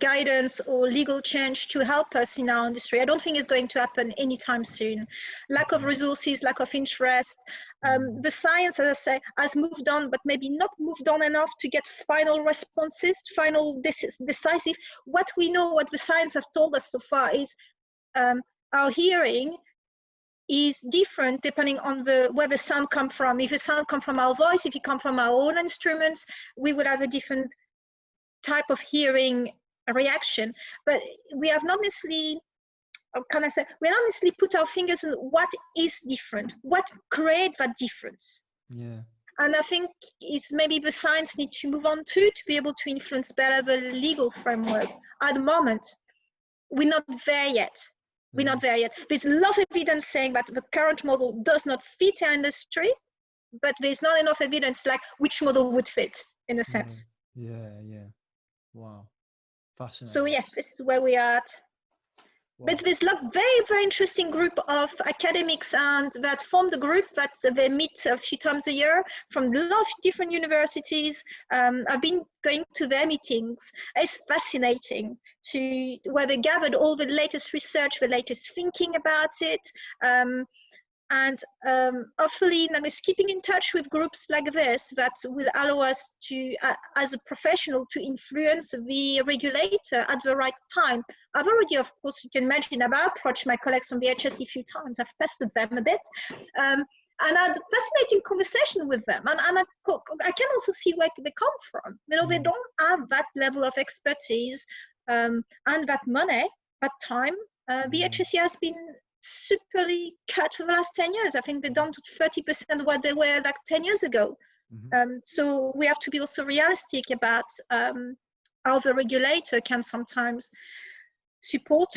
Speaker 6: guidance or legal change to help us in our industry. I don't think it's going to happen anytime soon. Lack of resources, lack of interest. The science, as I say, has moved on, but maybe not moved on enough to get final responses, final decisive. What we know, what the science have told us so far is our hearing is different depending on where the sound come from. If the sound come from our voice, if it come from our own instruments, we would have a different type of hearing reaction. But we have not necessarily, we not necessarily put our fingers on what is different, what create that difference.
Speaker 1: Yeah.
Speaker 6: And I think it's maybe the science need to move on to be able to influence better the legal framework. At the moment, we're not there yet. We're not there yet. There's a lot of evidence saying that the current model does not fit our industry, but there's not enough evidence like which model would fit in a sense.
Speaker 1: Yeah. Wow. Fascinating.
Speaker 6: So yeah, this is where we are at.
Speaker 1: Wow.
Speaker 6: But there's a very, very interesting group of academics and that form the group that they meet a few times a year from a lot of different universities. I've been going to their meetings. It's fascinating where they gathered all the latest research, the latest thinking about it. And hopefully is keeping in touch with groups like this that will allow us to, as a professional, to influence the regulator at the right time. I've already, of course, you can imagine, I've approached my colleagues from the HSE a few times. I've pestered them a bit. And I had a fascinating conversation with them. And I can also see where they come from. You know, they don't have that level of expertise and that money, that time. The HSE has been superly cut for the last 10 years. I think they're down to 30% what they were like 10 years ago. So we have to be also realistic about how the regulator can sometimes support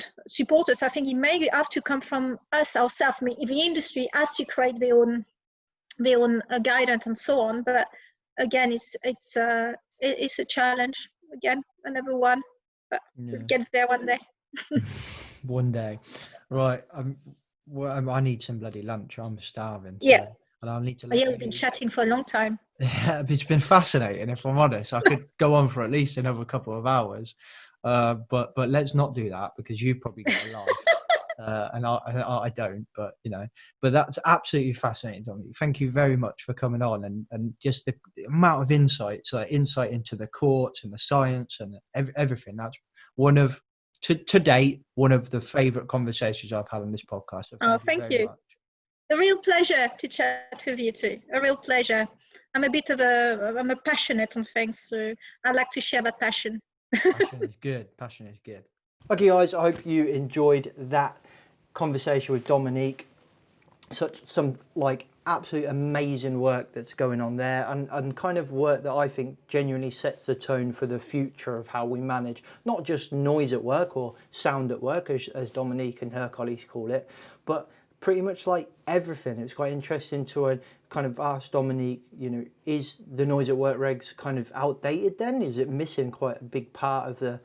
Speaker 6: us. I think it may have to come from us ourselves. I mean, if the industry has to create their own guidance and so on. But again, it's a challenge. Again, another one. But we'll get there one day.
Speaker 1: One day. Right. I need some bloody lunch. I'm starving.
Speaker 6: Yeah.
Speaker 1: So, and I'll need to
Speaker 6: We've been chatting for a long time.
Speaker 1: Yeah, it's been fascinating, if I'm honest. I could go on for at least another couple of hours. But let's not do that because you've probably got a life. And I don't, but but that's absolutely fascinating, Dominique. Thank you very much for coming on and just the amount of insight into the courts and the science and everything. That's to date, one of the favorite conversations I've had on this podcast. So
Speaker 6: thank you.
Speaker 1: Much.
Speaker 6: A real pleasure to chat with you too. A real pleasure. I'm a passionate on things, so I like to share that passion.
Speaker 1: Passion is good. Okay, guys, I hope you enjoyed that conversation with Dominique. Some absolute amazing work that's going on there and kind of work that I think genuinely sets the tone for the future of how we manage not just noise at work or sound at work as Dominique and her colleagues call it, but pretty much like everything. It was quite interesting to kind of ask Dominique, is the noise at work regs kind of outdated then? Is it missing quite a big part of the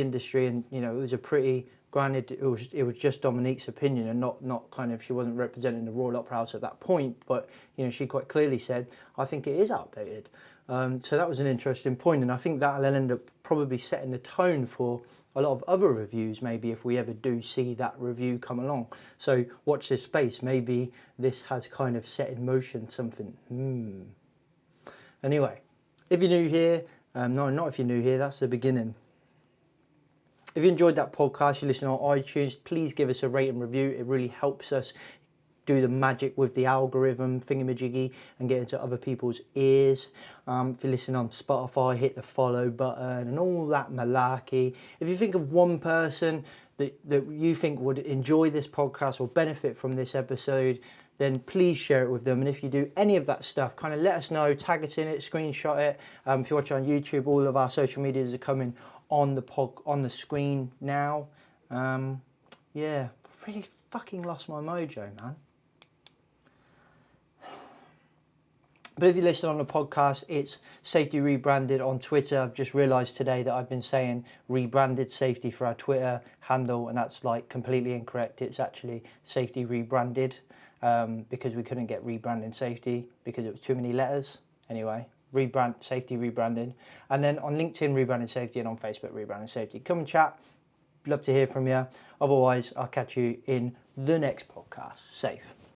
Speaker 1: industry? And it was a pretty, granted it was just Dominique's opinion and not kind of, she wasn't representing the Royal Opera House at that point, but she quite clearly said, I think it is outdated. So that was an interesting point, and I think that'll end up probably setting the tone for a lot of other reviews, maybe if we ever do see that review come along. So watch this space. Maybe this has kind of set in motion something. Anyway, if you're new here, no, not if you're new here, that's the beginning. If you enjoyed that podcast, you listen on iTunes, please give us a rate and review. It really helps us do the magic with the algorithm thingamajiggy and get into other people's ears. If you listen on Spotify, hit the follow button and all that malarkey. If you think of one person that you think would enjoy this podcast or benefit from this episode, then please share it with them. And if you do any of that stuff, kind of let us know, tag us in it, screenshot it. If you watch on YouTube, all of our social medias are coming on the screen now. Yeah, I've really fucking lost my mojo, man. But if you listen on the podcast, it's Safety Rebranded on Twitter. I've just realised today that I've been saying Rebranded Safety for our Twitter handle, and that's like completely incorrect. It's actually Safety Rebranded, because we couldn't get Rebranding Safety because it was too many letters. Anyway, Safety Rebranded. And then on LinkedIn, Rebranding Safety, and on Facebook, Rebranding Safety. Come and chat. Love to hear from you. Otherwise, I'll catch you in the next podcast. Safe.